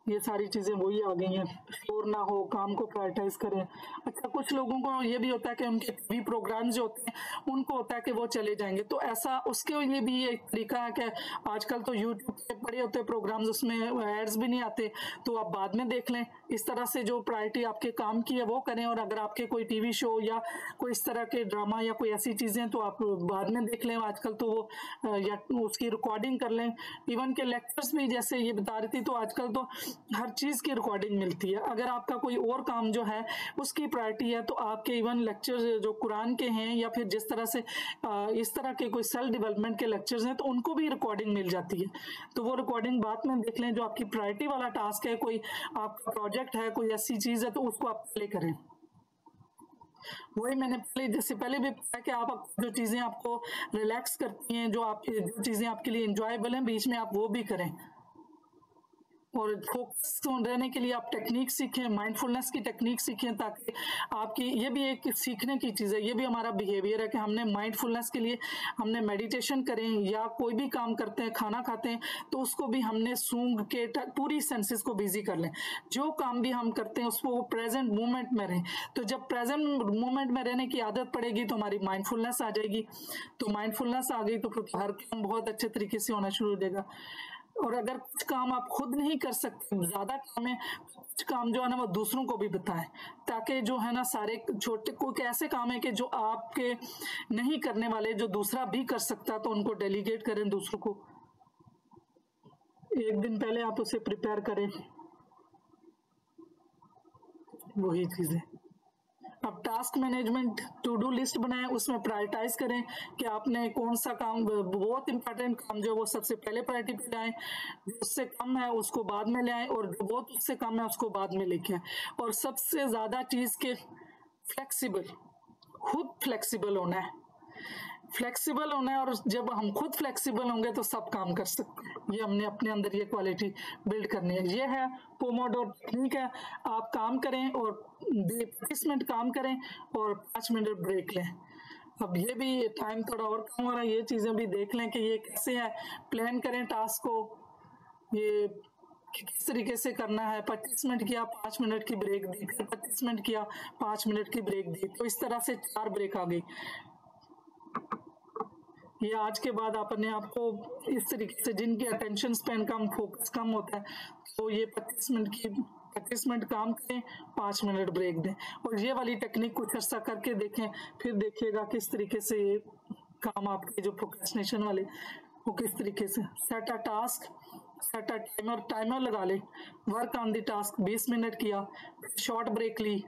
ये सारी चीजें वही आ गई हैं। शोर ना हो, काम को प्रायोरिटाइज करें। अच्छा, कुछ लोगों को ये भी होता है कि उनके टीवी प्रोग्राम जो होते हैं उनको होता है कि वो चले जाएंगे, तो ऐसा उसके लिए भी एक तरीका है कि आजकल तो यूट्यूब पे पड़े होते हैं प्रोग्राम्स, उसमें एड्स भी नहीं आते, तो आप बाद में देख लें। इस तरह से जो प्रायोरिटी आपके काम की है वो करें, और अगर आपके कोई टीवी शो या कोई इस तरह के ड्रामा या कोई ऐसी चीजें तो आप बाद में देख लें। आजकल तो वो या उसकी रिकॉर्डिंग कर लें। इवन के लेक्चर्स भी जैसे ये बता रही थी, तो आजकल तो हर चीज की रिकॉर्डिंग मिलती है। अगर आपका कोई और काम जो है उसकी प्रायोरिटी है तो आपके इवन लेक्चर जो कुरान के हैं या फिर जिस तरह से इस तरह के कोई सेल्फ डेवलपमेंट के लेक्चर्स हैं तो उनको भी रिकॉर्डिंग मिल जाती है। तो वो रिकॉर्डिंग बाद में देख लें। जो आपकी प्रायोरिटी वाला टास्क है, कोई आपका प्रोजेक्ट है, कोई ऐसी चीज है, तो उसको आप प्ले करें। वही मैंने जैसे पहले भी बताया कि आप जो चीजें आपको रिलैक्स करती हैं, जो चीजें आपके लिए इंजॉयबल हैं, बीच में आप वो भी करें। और फोकस रहने के लिए आप टेक्निक सीखें, माइंडफुलनेस की टेक्निक सीखें, ताकि आपकी ये भी एक सीखने की चीज़ है। ये भी हमारा बिहेवियर है कि हमने माइंडफुलनेस के लिए हमने मेडिटेशन करें, या कोई भी काम करते हैं, खाना खाते हैं, तो उसको भी हमने सूंघ के पूरी सेंसेस को बिजी कर लें। जो काम भी हम करते हैं उसको वो प्रेजेंट मोमेंट में रहें। तो जब प्रेजेंट मोमेंट में रहने की आदत पड़ेगी तो हमारी माइंडफुलनेस आ जाएगी। तो माइंडफुलनेस आ गई तो फिर हर काम बहुत अच्छे तरीके से होना शुरू हो जाएगा। और अगर कुछ काम आप खुद नहीं कर सकते, ज्यादा काम है, कुछ काम जो है ना वो दूसरों को भी बताएं, ताकि जो है ना सारे छोटे कोई ऐसे काम है कि जो आपके नहीं करने वाले, जो दूसरा भी कर सकता, तो उनको डेलीगेट करें दूसरों को। एक दिन पहले आप उसे प्रिपेयर करें, वही चीजें। अब task management, to do list बनाएं, उसमें प्रायोरिटाइज करें कि आपने कौन सा काम, बहुत इंपॉर्टेंट काम जो वो सबसे पहले प्रायोरिटी पे लाएं, जो उससे कम है उसको बाद में ले आएं, और जो बहुत उससे कम है उसको बाद में लेके आएं। और सबसे ज्यादा चीज के फ्लेक्सिबल, खुद फ्लेक्सिबल होना है। फ्लेक्सिबल होना है, और जब हम खुद फ्लेक्सिबल होंगे तो सब काम कर सकते हैं। ये हमने अपने अंदर ये क्वालिटी बिल्ड करनी है। ये है पोमोडोरो टेक्निक है। आप काम करें और 25 मिनट काम करें और 5 मिनट ब्रेक लें। अब ये भी टाइम थोड़ा और कम हो रहा है, ये चीज़ें भी देख लें कि ये कैसे है, प्लान करें टास्क को, ये किस तरीके से करना है। 25 मिनट किया, 5 मिनट की ब्रेक दी, फिर 25 मिनट किया, 5 मिनट की ब्रेक दी, तो इस तरह से 4 ब्रेक आ गई। ये आज के बाद अपने आप को इस तरीके से, जिनकी अटेंशन स्पैन कम, फोकस कम होता है, तो ये 25 मिनट काम करें, 5 मिनट ब्रेक दें, और ये वाली टेक्निक कुछ अर्सा करके देखें, फिर देखिएगा किस तरीके से ये काम आपके जो प्रोक्रेस्टिनेशन वाले वो किस तरीके से। Set a task, set a timer लगा ले, work on the task, 20 minute किया, शॉर्ट ब्रेक ली,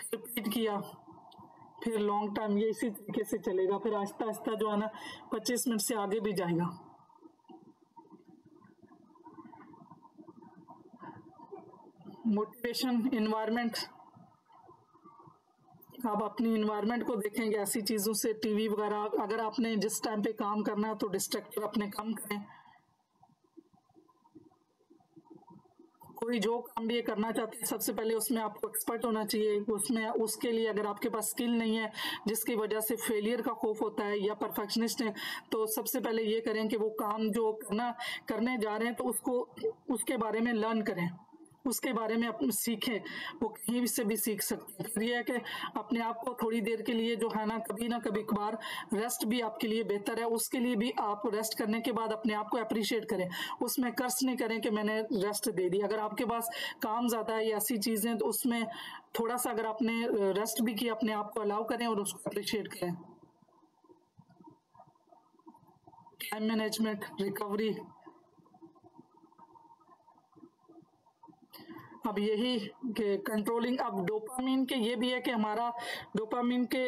फिर रिपीट किया, फिर लॉन्ग टाइम, ये इसी तरीके से चलेगा। फिर आहिस्ता आहिस्ता जो है ना 25 मिनट से आगे भी जाएगा। मोटिवेशन, इन्वायरमेंट, आप अपनी इन्वायरमेंट को देखेंगे ऐसी चीज़ों से, टीवी वगैरह, अगर आपने जिस टाइम पे काम करना है तो डिस्ट्रैक्टर अपने कम करें। कोई जो काम भी ये करना चाहते हैं, सबसे पहले उसमें आपको एक्सपर्ट होना चाहिए। उसमें उसके लिए अगर आपके पास स्किल नहीं है, जिसकी वजह से फेलियर का खौफ होता है, या परफेक्शनिस्ट है, तो सबसे पहले ये करें कि वो काम जो करने जा रहे हैं तो उसके बारे में लर्न करें, उसके बारे में अपने सीखें। वो कहीं से भी सीख सकते हैं। फिर ये है कि अपने आप को थोड़ी देर के लिए जो है ना कभी कभार रेस्ट भी आपके लिए बेहतर है। उसके लिए भी आप रेस्ट करने के बाद अपने आप को अप्रिशिएट करें, उसमें कर्स नहीं करें कि मैंने रेस्ट दे दी। अगर आपके पास काम ज़्यादा है या ऐसी चीज़ें, तो उसमें थोड़ा सा अगर आपने रेस्ट भी किया, अपने आप को अलाउ करें और उसको अप्रिशिएट करें। टाइम मैनेजमेंट, रिकवरी, अब यही कि कंट्रोलिंग। अब डोपामीन के ये भी है कि हमारा डोपामीन के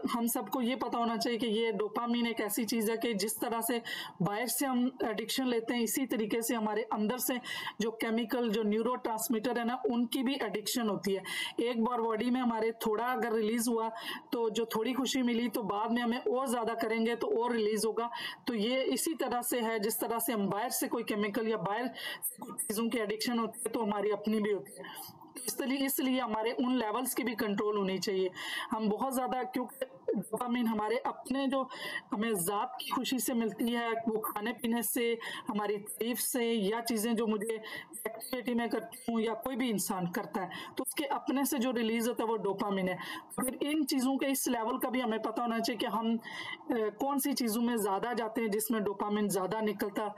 हम सबको ये पता होना चाहिए कि ये डोपामीन एक ऐसी चीज़ है कि जिस तरह से बाहर से हम एडिक्शन लेते हैं, इसी तरीके से हमारे अंदर से जो केमिकल, जो न्यूरोट्रांसमीटर है ना, उनकी भी एडिक्शन होती है। एक बार बॉडी में हमारे थोड़ा अगर रिलीज हुआ, तो जो थोड़ी खुशी मिली, तो बाद में हमें और ज़्यादा करेंगे तो और रिलीज होगा। तो ये इसी तरह से है, जिस तरह से हम बाहर से कोई केमिकल या बाहर से कुछ चीज़ों की एडिक्शन होती है, तो हमारी अपनी भी होती है। तो इसलिए हमारे उन लेवल्स की भी कंट्रोल होनी चाहिए। हम बहुत ज़्यादा, क्योंकि डोपामीन हमारे अपने जो हमें ज़ात की खुशी से मिलती है, वो खाने पीने से, हमारी तारीफ से, या चीज़ें जो मुझे एक्टिविटी में करती हूँ या कोई भी इंसान करता है, तो उसके अपने से जो रिलीज होता है वो डोपामीन है। फिर इन चीज़ों के इस लेवल का भी हमें पता होना चाहिए कि हम कौन सी चीज़ों में ज़्यादा जाते हैं, जिसमें डोपामीन ज़्यादा निकलता,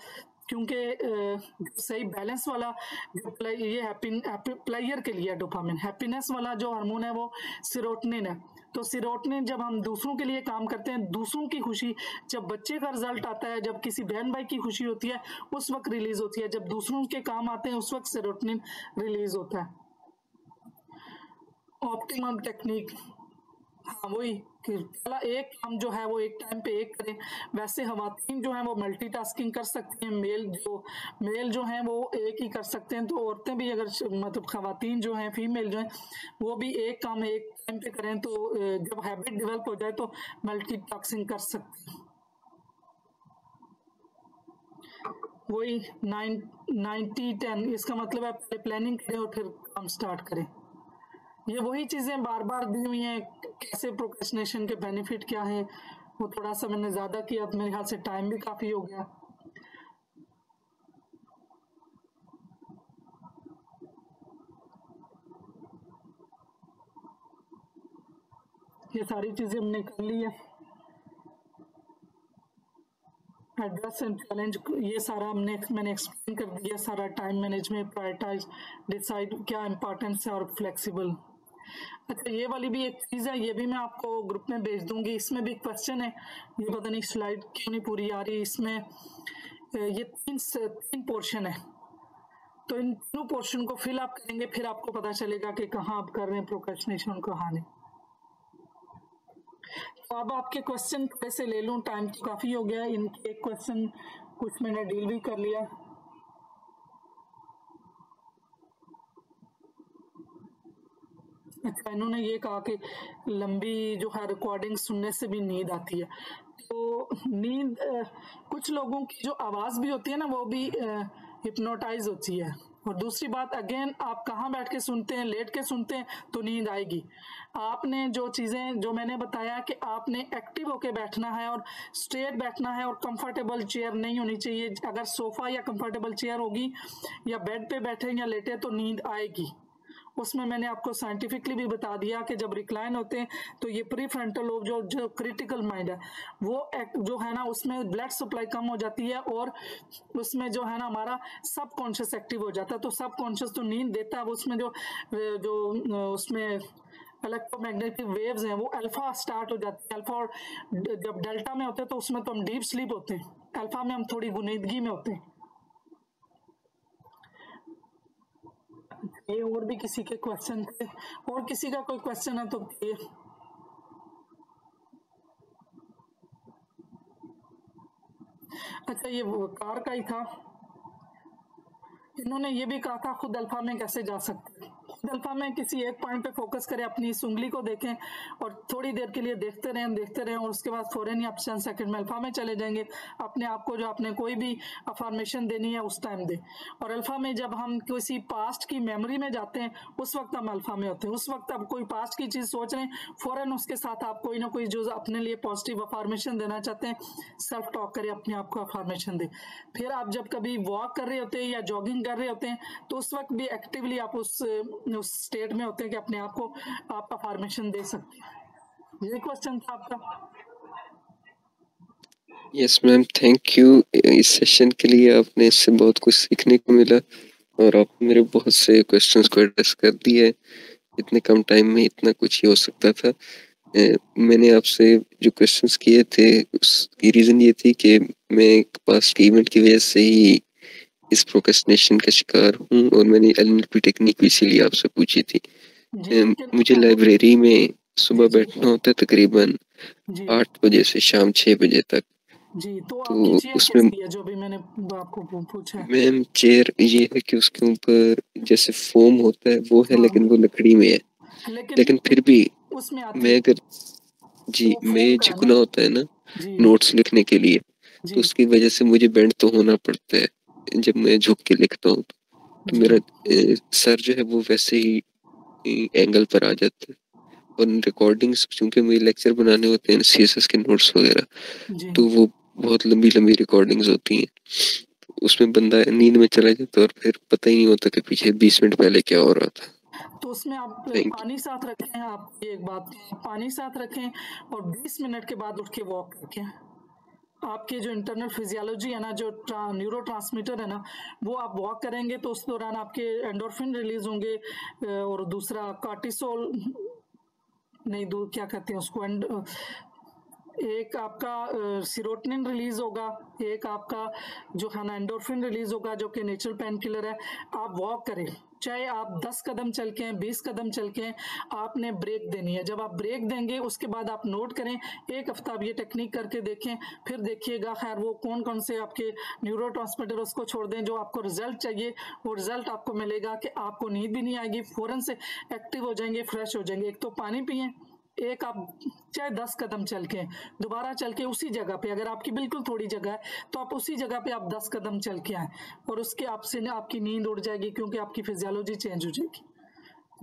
क्योंकि सही बैलेंस वाला ये प्लेयर के लिए डोपामिन, हैप्पीनेस वाला जो हार्मोन है वो सेरोटोनिन है। तो सेरोटोनिन जब हम दूसरों के लिए काम करते हैं, दूसरों की खुशी, जब बच्चे का रिजल्ट आता है, जब किसी बहन भाई की खुशी होती है, उस वक्त रिलीज होती है। जब दूसरों के काम आते हैं, उस वक्त सेरोटोनिन रिलीज होता है। ऑप्टिमम टेक्निक, हाँ वही कि पहला एक काम जो है वो एक टाइम पे एक करें। वैसे खवातीन जो हैं वो मल्टीटास्किंग कर सकती हैं, मेल जो हैं वो एक ही कर सकते हैं। तो औरतें भी, अगर मतलब खवातीन जो हैं, फीमेल जो हैं, वो भी एक काम एक टाइम पे करें, तो जब हैबिट डेवलप हो जाए तो मल्टीटास्किंग कर सकते हैं। वही 90-10, इसका मतलब है पहले प्लानिंग करें और फिर काम स्टार्ट करें। ये वही चीज़ें बार बार दी हुई हैं। कैसे प्रोक्रेस्टिनेशन के बेनिफिट क्या है, वो थोड़ा सा मैंने ज़्यादा किया, मेरे ख्याल से टाइम भी काफ़ी हो गया। ये सारी चीज़ें हमने कर ली है। एड्रेस एंड चैलेंज, ये सारा मैंने एक्सप्लेन कर दिया सारा। टाइम मैनेजमेंट, प्रायोरिटाइज, डिसाइड, क्या इंपॉर्टेंस है, और फ्लेक्सिबल। अच्छा, ये वाली भी एक चीज़ है, ये भी मैं आपको ग्रुप में भेज दूंगी। इसमें भी क्वेश्चन है, ये पता नहीं स्लाइड क्यों नहीं पूरी आ रही। इसमें ये तीन पोर्शन है, तो इन तीनों पोर्शन को फिल आप करेंगे, फिर आपको पता चलेगा कि कहाँ आप कर रहे हैं प्रोक्रेस्टिनेशन, कहाँ नहीं। तो अब आपके क्वेश्चन कैसे ले लूँ, टाइम तो काफ़ी हो गया। इनके एक क्वेश्चन कुछ मैंने डील भी कर लिया। अच्छा, इन्होंने ये कहा कि लंबी जो है रिकॉर्डिंग सुनने से भी नींद आती है। तो नींद कुछ लोगों की जो आवाज़ भी होती है ना वो भी हिप्नोटाइज होती है। और दूसरी बात अगेन, आप कहाँ बैठ के सुनते हैं, लेट के सुनते हैं तो नींद आएगी। आपने जो चीज़ें जो मैंने बताया कि आपने एक्टिव होके बैठना है और स्ट्रेट बैठना है और कंफर्टेबल चेयर नहीं होनी चाहिए। अगर सोफ़ा या कंफर्टेबल चेयर होगी या बेड पे बैठे या लेटे तो नींद आएगी। उसमें मैंने आपको साइंटिफिकली भी बता दिया कि जब रिक्लाइन होते हैं तो ये प्री फ्रंटल लोब जो क्रिटिकल माइंड है वो जो है ना उसमें ब्लड सप्लाई कम हो जाती है और उसमें जो है ना हमारा सब कॉन्शियस एक्टिव हो जाता है। तो सब कॉन्शियस तो नींद देता है, उसमें जो उसमें इलेक्ट्रोमैग्नेटिक वेव्स हैं वो अल्फा स्टार्ट हो जाती है। अल्फा और जब डेल्टा में होते हैं तो उसमें तो हम डीप स्लीप होते हैं, अल्फा में हम थोड़ी गुनीदगी में होते हैं। ये और भी किसी के क्वेश्चन थे? और किसी का कोई क्वेश्चन है तो ये अच्छा, ये वो कार का ही था। इन्होंने ये भी कहा था खुद अल्फा में कैसे जा सकते हैं। खुद अल्फा में किसी एक पॉइंट पे फोकस करें, अपनी इस उंगली को देखें और थोड़ी देर के लिए देखते रहें और उसके बाद फौरन ही आप चंद सेकंड में अल्फा में चले जाएंगे। अपने आप को जो आपने कोई भी अफर्मेशन देनी है उस टाइम दे। और अल्फा में जब हम किसी पास्ट की मेमोरी में जाते हैं उस वक्त हम अल्फा में होते हैं। उस वक्त आप कोई पास्ट की चीज सोच रहे हैं, फौरन उसके साथ आप कोई ना कोई जो अपने लिए पॉजिटिव अफर्मेशन देना चाहते हैं, सेल्फ टॉक करें, अपने आप को अफर्मेशन दे। फिर आप जब कभी वॉक कर रहे होते हैं या जॉगिंग कर रहे होते हैं तो उस वक्त भी एक्टिवली आप उस स्टेट में होते हैं कि अपने आप को आप अफर्मेशन दे सकते हैं। ये क्वेश्चन था आपका। यस मैम, थैंक यू इस सेशन के लिए। आपने इससे बहुत कुछ सीखने को मिला और आपने मेरे बहुत से क्वेश्चंस को एड्रेस कर दिया है। इतने कम टाइम में इतना कुछ ही हो सकता था। मैंने आपसे जो क्वेश्चंस किए थे उसकी रीज़न ये थी कि मैं एक पास्ट इवेंट की वजह से ही इस प्रोक्रेस्टिनेशन का शिकार हूँ और मैंने एलएनएलपी टेक्निक भी इसीलिए आपसे पूछी थी। मुझे लाइब्रेरी में सुबह बैठना होता है तकरीबन 8 बजे से शाम 6 बजे तक। जी, तो उसमें है जो भी मैंने आपको पूछा है। मैम चेयर ये है कि उसके ऊपर जैसे फोम होता है वो है, लेकिन वो लकड़ी में है। लेकिन फिर भी उसमें मैं अगर जी मैं झुकना होता है ना नोट्स लिखने के लिए, तो उसकी वजह से मुझे बेंड तो होना पड़ता है। जब मैं झुक के लिखता हूँ तो मेरा सर जो है वो वैसे ही एंगल पर आ जाता है। और रिकॉर्डिंग्स चूंकि मुझे लेक्चर बनाने होते हैं सीएसएस के नोट्स वगैरह, तो वो बहुत लंबी लंबी रिकॉर्डिंग्स होती हैं। उसमें बंदा नींद में चला जाता है और फिर पता ही नहीं होता कि पीछे 20 मिनट पहले क्या हो रहा था। तो उसमें आप पानी साथ रखें, आप एक बात पानी साथ रखें और 20 मिनट के बाद उठ के वॉक रखें। आपके जो इंटरनल फिजियोलॉजी है ना, जो न्यूरो ट्रांसमीटर है ना, वो आप वॉक करेंगे तो उस दौरान आपके एंडोर्फिन रिलीज होंगे और दूसरा कार्टिसोल नहीं, क्या कहते हैं उसको, एक आपका सीरोटोनिन रिलीज होगा, एक आपका जो है ना एंडोर्फिन रिलीज होगा जो कि नेचुरल पेन किलर है। आप वॉक करें, चाहे आप 10 कदम चल के हैं, 20 कदम चल के हैं, आपने ब्रेक देनी है। जब आप ब्रेक देंगे उसके बाद आप नोट करें, एक हफ्ता आप ये टेक्निक करके देखें, फिर देखिएगा खैर वो कौन कौन से आपके न्यूरो ट्रांसमीटर उसको छोड़ दें जो आपको रिजल्ट चाहिए। वो रिजल्ट आपको मिलेगा कि आपको नींद भी नहीं आएगी, फौरन से एक्टिव हो जाएंगे, फ्रेश हो जाएंगे। एक तो पानी पिए, एक आप चाहे 10 कदम चल के दोबारा चल के उसी जगह पे, अगर आपकी बिल्कुल थोड़ी जगह है तो आप उसी जगह पे आप 10 कदम चल के आए और उसके आपसे आपकी नींद उड़ जाएगी, क्योंकि आपकी फिजियोलॉजी चेंज हो जाएगी।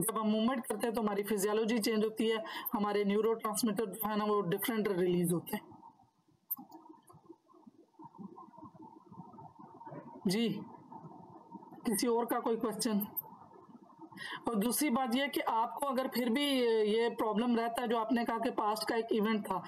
जब हम मूवमेंट करते हैं तो हमारी फिजियोलॉजी चेंज होती है, हमारे न्यूरो ट्रांसमीटर जो है ना वो डिफरेंट रिलीज होते हैं। जी, किसी और का कोई क्वेश्चन? और दूसरी बात यह कि आपको अगर फिर भी ये प्रॉब्लम रहता है, जो आपने कहा कि पास्ट का एक इवेंट था,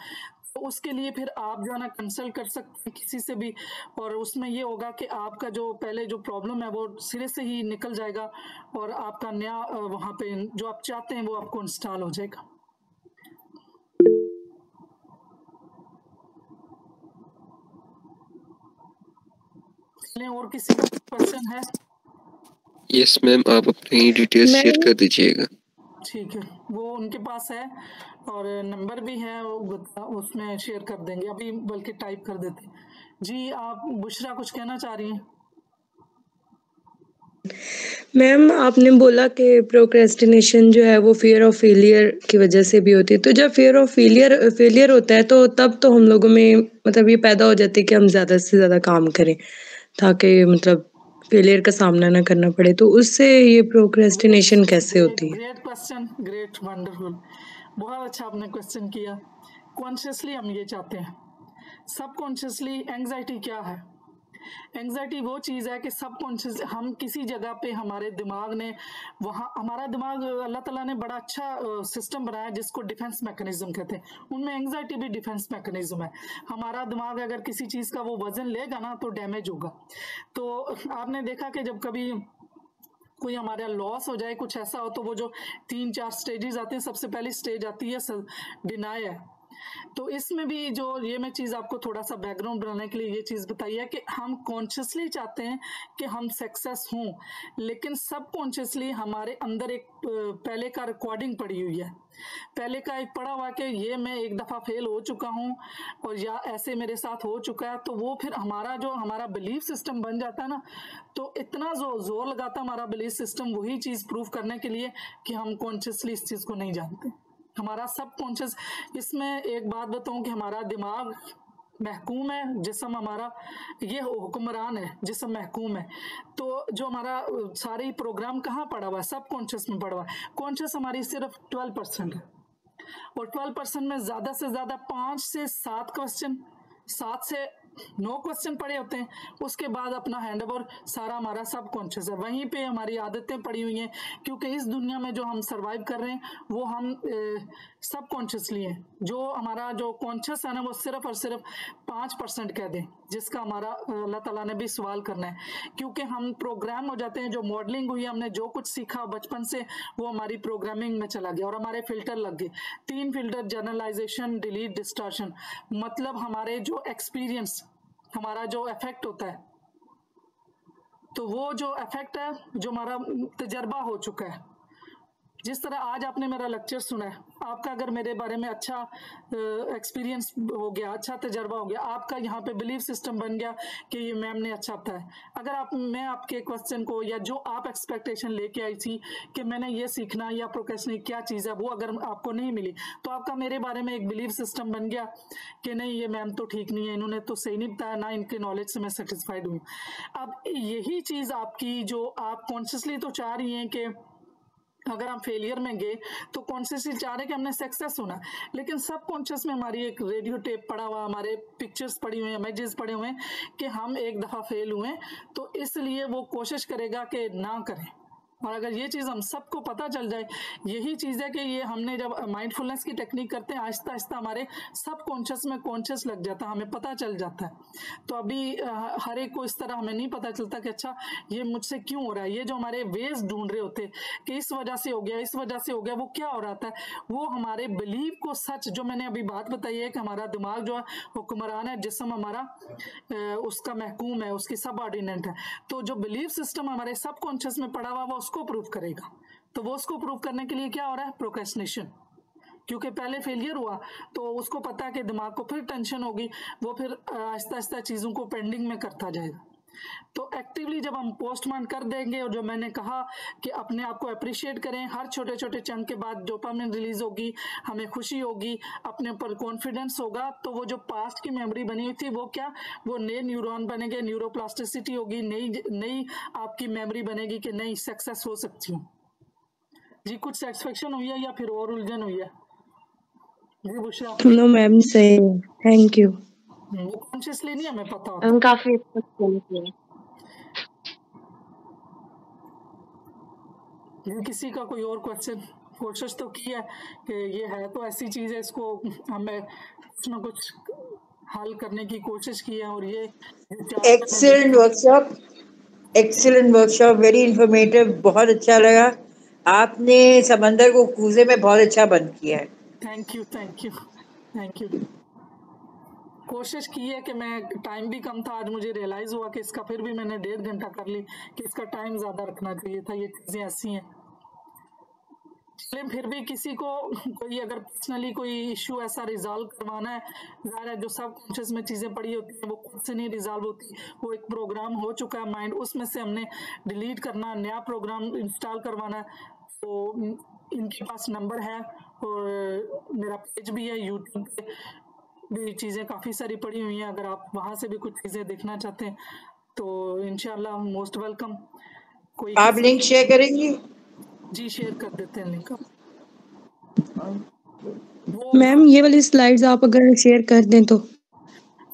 तो उसके लिए फिर आप जो है ना कंसल्ट कर सकते हैं किसी से भी, और उसमें ये होगा कि आपका जो पहले जो प्रॉब्लम है वो सिरे से ही निकल जाएगा और आपका नया वहाँ पे जो आप चाहते हैं वो आपको इंस्टॉल हो जाएगा। और किसी का क्वेश्चन है? यस मैम, आप अपनी डिटेल्स शेयर कर दीजिएगा। ठीक है, वो उनके पास है और नंबर भी है, उसमें शेयर कर देंगे, अभी बल्कि टाइप कर देते हैं। जी, आप बुशरा कुछ कहना चाह रही हैं? मैम आपने बोला कि प्रोक्रेस्टिनेशन जो है वो फियर ऑफ फेलियर की वजह से भी होती है, तो जब फियर ऑफ फेलियर होता है तो तब तो हम लोगों में मतलब ये पैदा हो जाती है कि हम ज़्यादा से ज़्यादा काम करें ताकि मतलब फेलियर का सामना ना करना पड़े, तो उससे ये प्रोक्रेस्टिनेशन कैसे होती है? ग्रेट क्वेश्चन, ग्रेट, वंडरफुल, बहुत अच्छा आपने क्वेश्चन किया। कॉन्शियसली हम ये चाहते हैं, सबकॉन्शियसली एंग्जाइटी क्या है? एंग्जाइटी वो चीज़ है कि सबकॉन्शियस हम किसी जगह पे हमारे दिमाग ने वहाँ हमारा दिमाग अल्लाह ताला ने बड़ा अच्छा सिस्टम बनाया जिसको डिफेंस मैकेनिज्म कहते हैं, उनमें एंग्जाइटी भी डिफेंस मैकेनिज्म है। हमारा दिमाग अगर किसी चीज़ का वो वजन लेगा ना तो डैमेज होगा। तो आपने देखा कि जब कभी कोई हमारा लॉस हो जाए, कुछ ऐसा हो, तो वो जो 3-4 स्टेजेस आते हैं, सबसे पहली स्टेज आती है डिनाई है। तो इसमें भी जो ये मैं चीज़ आपको थोड़ा सा बैकग्राउंड बनाने के लिए ये चीज़ बताई है कि हम कॉन्शियसली चाहते हैं कि हम सक्सेस हों, लेकिन सब कॉन्शियसली हमारे अंदर एक पहले का रिकॉर्डिंग पड़ी हुई है, पहले का एक पड़ा हुआ कि ये मैं एक दफ़ा फेल हो चुका हूँ और या ऐसे मेरे साथ हो चुका है, तो वो फिर हमारा बिलीफ सिस्टम बन जाता है ना, तो इतना जोर लगाता हमारा बिलीफ सिस्टम वही चीज़ प्रूव करने के लिए कि हम कॉन्शियसली इस चीज़ को नहीं जानते। हमारा सब कॉन्शियस, इसमें एक बात बताऊं कि हमारा दिमाग महकूम है, जिस्म हमारा ये हुक्मरान है, जिस्म महकूम है। तो जो हमारा सारे प्रोग्राम कहाँ पड़ा हुआ है? सब कॉन्शियस में पड़ा हुआ है। कॉन्शियस हमारी सिर्फ 12% है, और 12% में ज़्यादा से ज़्यादा 5 से 7 क्वेश्चन, 7 से 9 क्वेश्चन पड़े होते हैं। उसके बाद अपना हैंड ओवर सारा हमारा सब कॉन्शियस है, वहीं पे हमारी आदतें पड़ी हुई हैं, क्योंकि इस दुनिया में जो हम सरवाइव कर रहे हैं वो हम सब कॉन्शियसली हैं। जो हमारा जो कॉन्शियस है ना वो सिर्फ और सिर्फ 5% कह दें, जिसका हमारा अल्लाह ताला ने भी सवाल करना है, क्योंकि हम प्रोग्राम हो जाते हैं। जो मॉडलिंग हुई, हमने जो कुछ सीखा बचपन से वो हमारी प्रोग्रामिंग में चला गया और हमारे फिल्टर लग गए। 3 फिल्टर, जनरलाइजेशन, डिलीट, डिस्टॉर्शन, मतलब हमारे जो एक्सपीरियंस, हमारा जो इफेक्ट होता है, तो वो जो इफेक्ट है, जो हमारा तजर्बा हो चुका है, जिस तरह आज आपने मेरा लेक्चर सुना है, आपका अगर मेरे बारे में अच्छा एक्सपीरियंस हो गया, अच्छा तजर्बा हो गया, आपका यहाँ पे बिलीफ सिस्टम बन गया कि ये मैम ने अच्छा बताया। अगर मैं आपके क्वेश्चन को या जो आप एक्सपेक्टेशन लेके आई थी कि मैंने ये सीखना या प्रोक्रेस्टिनेशन क्या चीज़ है, वो अगर आपको नहीं मिली, तो आपका मेरे बारे में एक बिलीफ सिस्टम बन गया कि नहीं, ये मैम तो ठीक नहीं है, इन्होंने तो सही नहीं बताया, ना इनके नॉलेज से मैं सेटिस्फाइड हूँ। अब यही चीज़ आपकी, जो आप कॉन्शियसली तो चाह रही हैं कि अगर हम फेलियर में गए तो कॉन्शियसली चाह रहे कि हमने सक्सेस होना, लेकिन सब कॉन्शियस में हमारी एक रेडियो टेप पड़ा हुआ, हमारे पिक्चर्स पड़ी हुई हैं, इमेजेस पड़े हुए हैं कि हम एक दफ़ा फेल हुए, तो इसलिए वो कोशिश करेगा कि ना करें। और अगर ये चीज़ हम सबको पता चल जाए, यही चीज़ है कि ये हमने जब माइंडफुलनेस की टेक्निक करते हैं, आहिस्ता आहिस्ता हमारे सब कॉन्शियस में कॉन्शियस लग जाता है, हमें पता चल जाता है। तो अभी हर एक को इस तरह हमें नहीं पता चलता कि अच्छा ये मुझसे क्यों हो रहा है। ये जो हमारे वेज ढूंढ रहे होते कि इस वजह से हो गया, इस वजह से हो गया, वो क्या हो रहा था, वो हमारे बिलीव को, सच जो मैंने अभी बात बताई है कि हमारा दिमाग जो है हुक्मरान है, जिस्म हमारा उसका महकूम है, उसकी सबऑर्डिनेट है। तो जो बिलीव सिस्टम हमारे सब कॉन्शियस में पड़ा हुआ वो उसको प्रूव करेगा। तो वो उसको प्रूव करने के लिए क्या हो रहा है? प्रोक्रेस्टिनेशन। क्योंकि पहले फेलियर हुआ तो उसको पता है कि दिमाग को फिर टेंशन होगी, वो फिर आहिस्ता आहिस्ता चीज़ों को पेंडिंग में करता जाएगा। तो एक्टिवली जब हम पोस्टपोन कर देंगे, और जो मैंने कहा कि अपने आप को अप्रिशिएट करें, हर छोटे छोटे चंक के बाद डोपामिन रिलीज होगी, हमें खुशी होगी, अपने ऊपर कॉन्फिडेंस होगा, तो वो जो पास्ट की मेमोरी बनी हुई थी वो क्या, वो नए न्यूरॉन बनेंगे, न्यूरोप्लास्टिसिटी होगी, नई आपकी मेमोरी बनेगी कि नहीं, सक्सेस हो सकती हूँ। जी कुछ सेटिस्फेक्शन हुई है या फिर और उलझन हुई है? जी बुशरा। नो मैम, सही है, थैंक यू। वो कॉन्शियसली नहीं हमें पता होता। काफी किसी का कोई और क्वेश्चन? कोशिश तो की है कि ये है तो ऐसी चीज़ है, इसको हमें कुछ ना कुछ हल करने की कोशिश की है। और ये एक्सीलेंट वर्कशॉप, वेरी इंफॉर्मेटिव, बहुत अच्छा लगा। आपने समंदर को कूजे में बहुत अच्छा बंद किया है। Thank you, thank you, thank you. कोशिश की है कि मैं, टाइम भी कम था, आज मुझे रियलाइज़ हुआ कि इसका फिर भी मैंने 1.5 घंटा कर ली कि इसका टाइम ज़्यादा रखना चाहिए था। ये चीज़ें ऐसी हैं। चलिए, फिर भी किसी को कोई अगर पर्सनली कोई इश्यू ऐसा रिजॉल्व करवाना है, ज़ाहिर है जो सब कॉन्शियस में चीज़ें पड़ी होती हैं वो खुद से नहीं रिजॉल्व होती, वो एक प्रोग्राम हो चुका है माइंड, उसमें से हमने डिलीट करना, नया प्रोग्राम इंस्टॉल करवाना है। तो इनके पास नंबर है और मेरा पेज भी है, यूट्यूब पे भी चीज़ें काफ़ी सारी पड़ी हुई हैं, अगर आप वहाँ से भी कुछ चीज़ें देखना चाहते हैं तो इंशाल्लाह मोस्ट वेलकम। कोई आप लिंक शेयर करेंगी? जी शेयर कर देते हैं लिंक। मैम ये वाली स्लाइड्स आप अगर शेयर कर दें तो।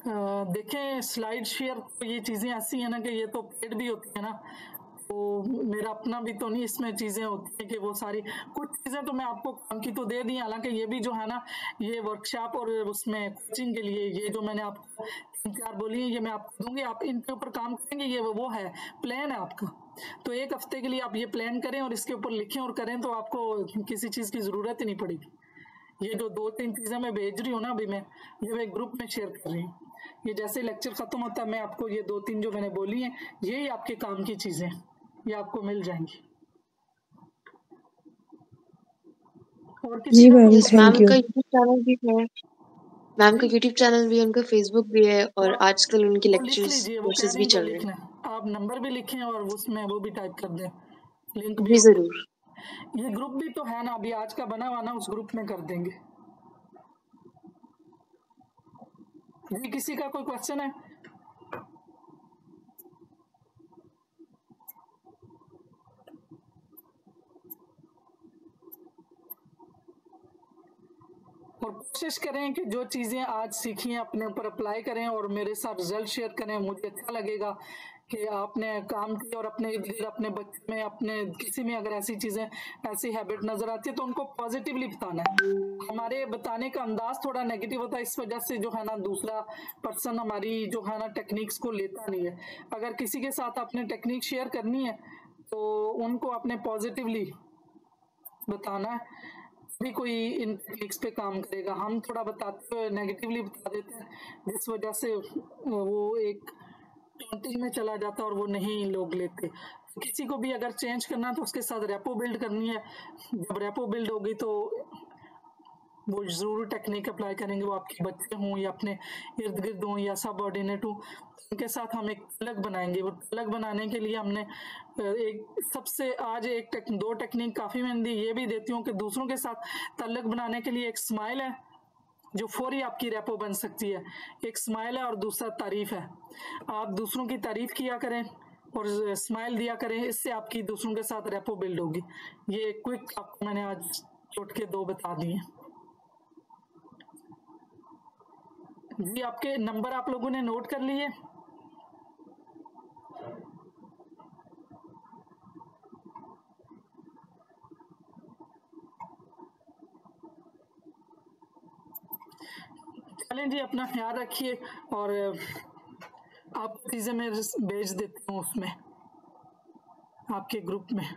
देखें स्लाइड शेयर, तो ये चीज़ें ऐसी हैं ना कि ये तो पेड भी होती है ना, तो मेरा अपना भी तो नहीं, इसमें चीज़ें होती हैं कि वो सारी कुछ चीज़ें तो मैं आपको काम की तो दे दी, हालांकि ये भी जो है ना ये वर्कशॉप और उसमें कोचिंग के लिए ये जो मैंने आपको 3-4 बोली है ये मैं आपको दूंगी, आप इनके ऊपर काम करेंगे, ये वो है प्लान है आपका। तो 1 हफ्ते के लिए आप ये प्लान करें और इसके ऊपर लिखें और करें तो आपको किसी चीज़ की ज़रूरत ही नहीं पड़ेगी। ये जो 2-3 चीज़ें मैं भेज रही हूँ ना अभी मैं ये ग्रुप में शेयर कर रही हूँ, ये जैसे लेक्चर खत्म होता है मैं आपको ये 2-3 जो मैंने बोली हैं यही आपके काम की चीज़ें ये आपको मिल जाएंगी। और किसी जी का मैम, कोई मैम थैंक यू। का यूट्यूब चैनल भी है, मैम का जी यूट्यूब चैनल भी है, उनका फेसबुक भी है और आजकल उनके वो लिख लेक्चर्स लीजिए, वो कह कोर्सेज रही भी हैं वो चल रहे लिख हैं। लें, आप नंबर भी लिखें और उसमें वो भी टाइप कर दें, लिंक भी जी होगा। जरूर। ये ग्रुप भी तो है ना अभी आज का बना हुआ ना, उस ग्रुप में कर देंगे। जी किसी का कोई क्वेश्चन है? और कोशिश करें कि जो चीज़ें आज सीखी हैं अपने ऊपर अप्लाई करें और मेरे साथ रिजल्ट शेयर करें, मुझे अच्छा लगेगा कि आपने काम किया और अपने इर्द गिर्द अपने बच्चे में अपने किसी में अगर ऐसी चीज़ें ऐसी हैबिट नज़र आती है तो उनको पॉजिटिवली बताना है। हमारे बताने का अंदाज थोड़ा नेगेटिव होता है, इस वजह से जो है ना दूसरा पर्सन हमारी जो है ना टेक्निक्स को लेता नहीं है। अगर किसी के साथ आपने टेक्निक शेयर करनी है तो उनको आपने पॉजिटिवली बताना है, भी कोई इन टेक्निक्स पे काम करेगा। हम थोड़ा बताते हुए नेगेटिवली बता देते हैं जिस वजह से वो एक काउंटिंग में चला जाता है और वो नहीं लोग लेते। किसी को भी अगर चेंज करना है तो उसके साथ रेपो बिल्ड करनी है, जब रेपो बिल्ड होगी तो वो जरूर टेक्निक अप्लाई करेंगे, वो आपके बच्चे हों या अपने इर्द गिर्द हों या सबऑर्डिनेट हो, उनके साथ हम एक अलग बनाएंगे। वो अलग बनाने के लिए हमने एक सबसे आज दो टेक्निक काफ़ी मैंने दी, ये भी देती हूँ कि दूसरों के साथ तल्लक बनाने के लिए एक स्माइल है जो फौरी आपकी रेपो बन सकती है, एक स्माइल है और दूसरा तारीफ है। आप दूसरों की तारीफ किया करें और स्माइल दिया करें, इससे आपकी दूसरों के साथ रेपो बिल्ड होगी। ये क्विक आपको मैंने आज टोटके 2 बता दिए। जी आपके नंबर आप लोगों ने नोट कर लिए? चलें जी, अपना ख्याल रखिए और आप चीज़ें मैं भेज देती हूँ उसमें आपके ग्रुप में।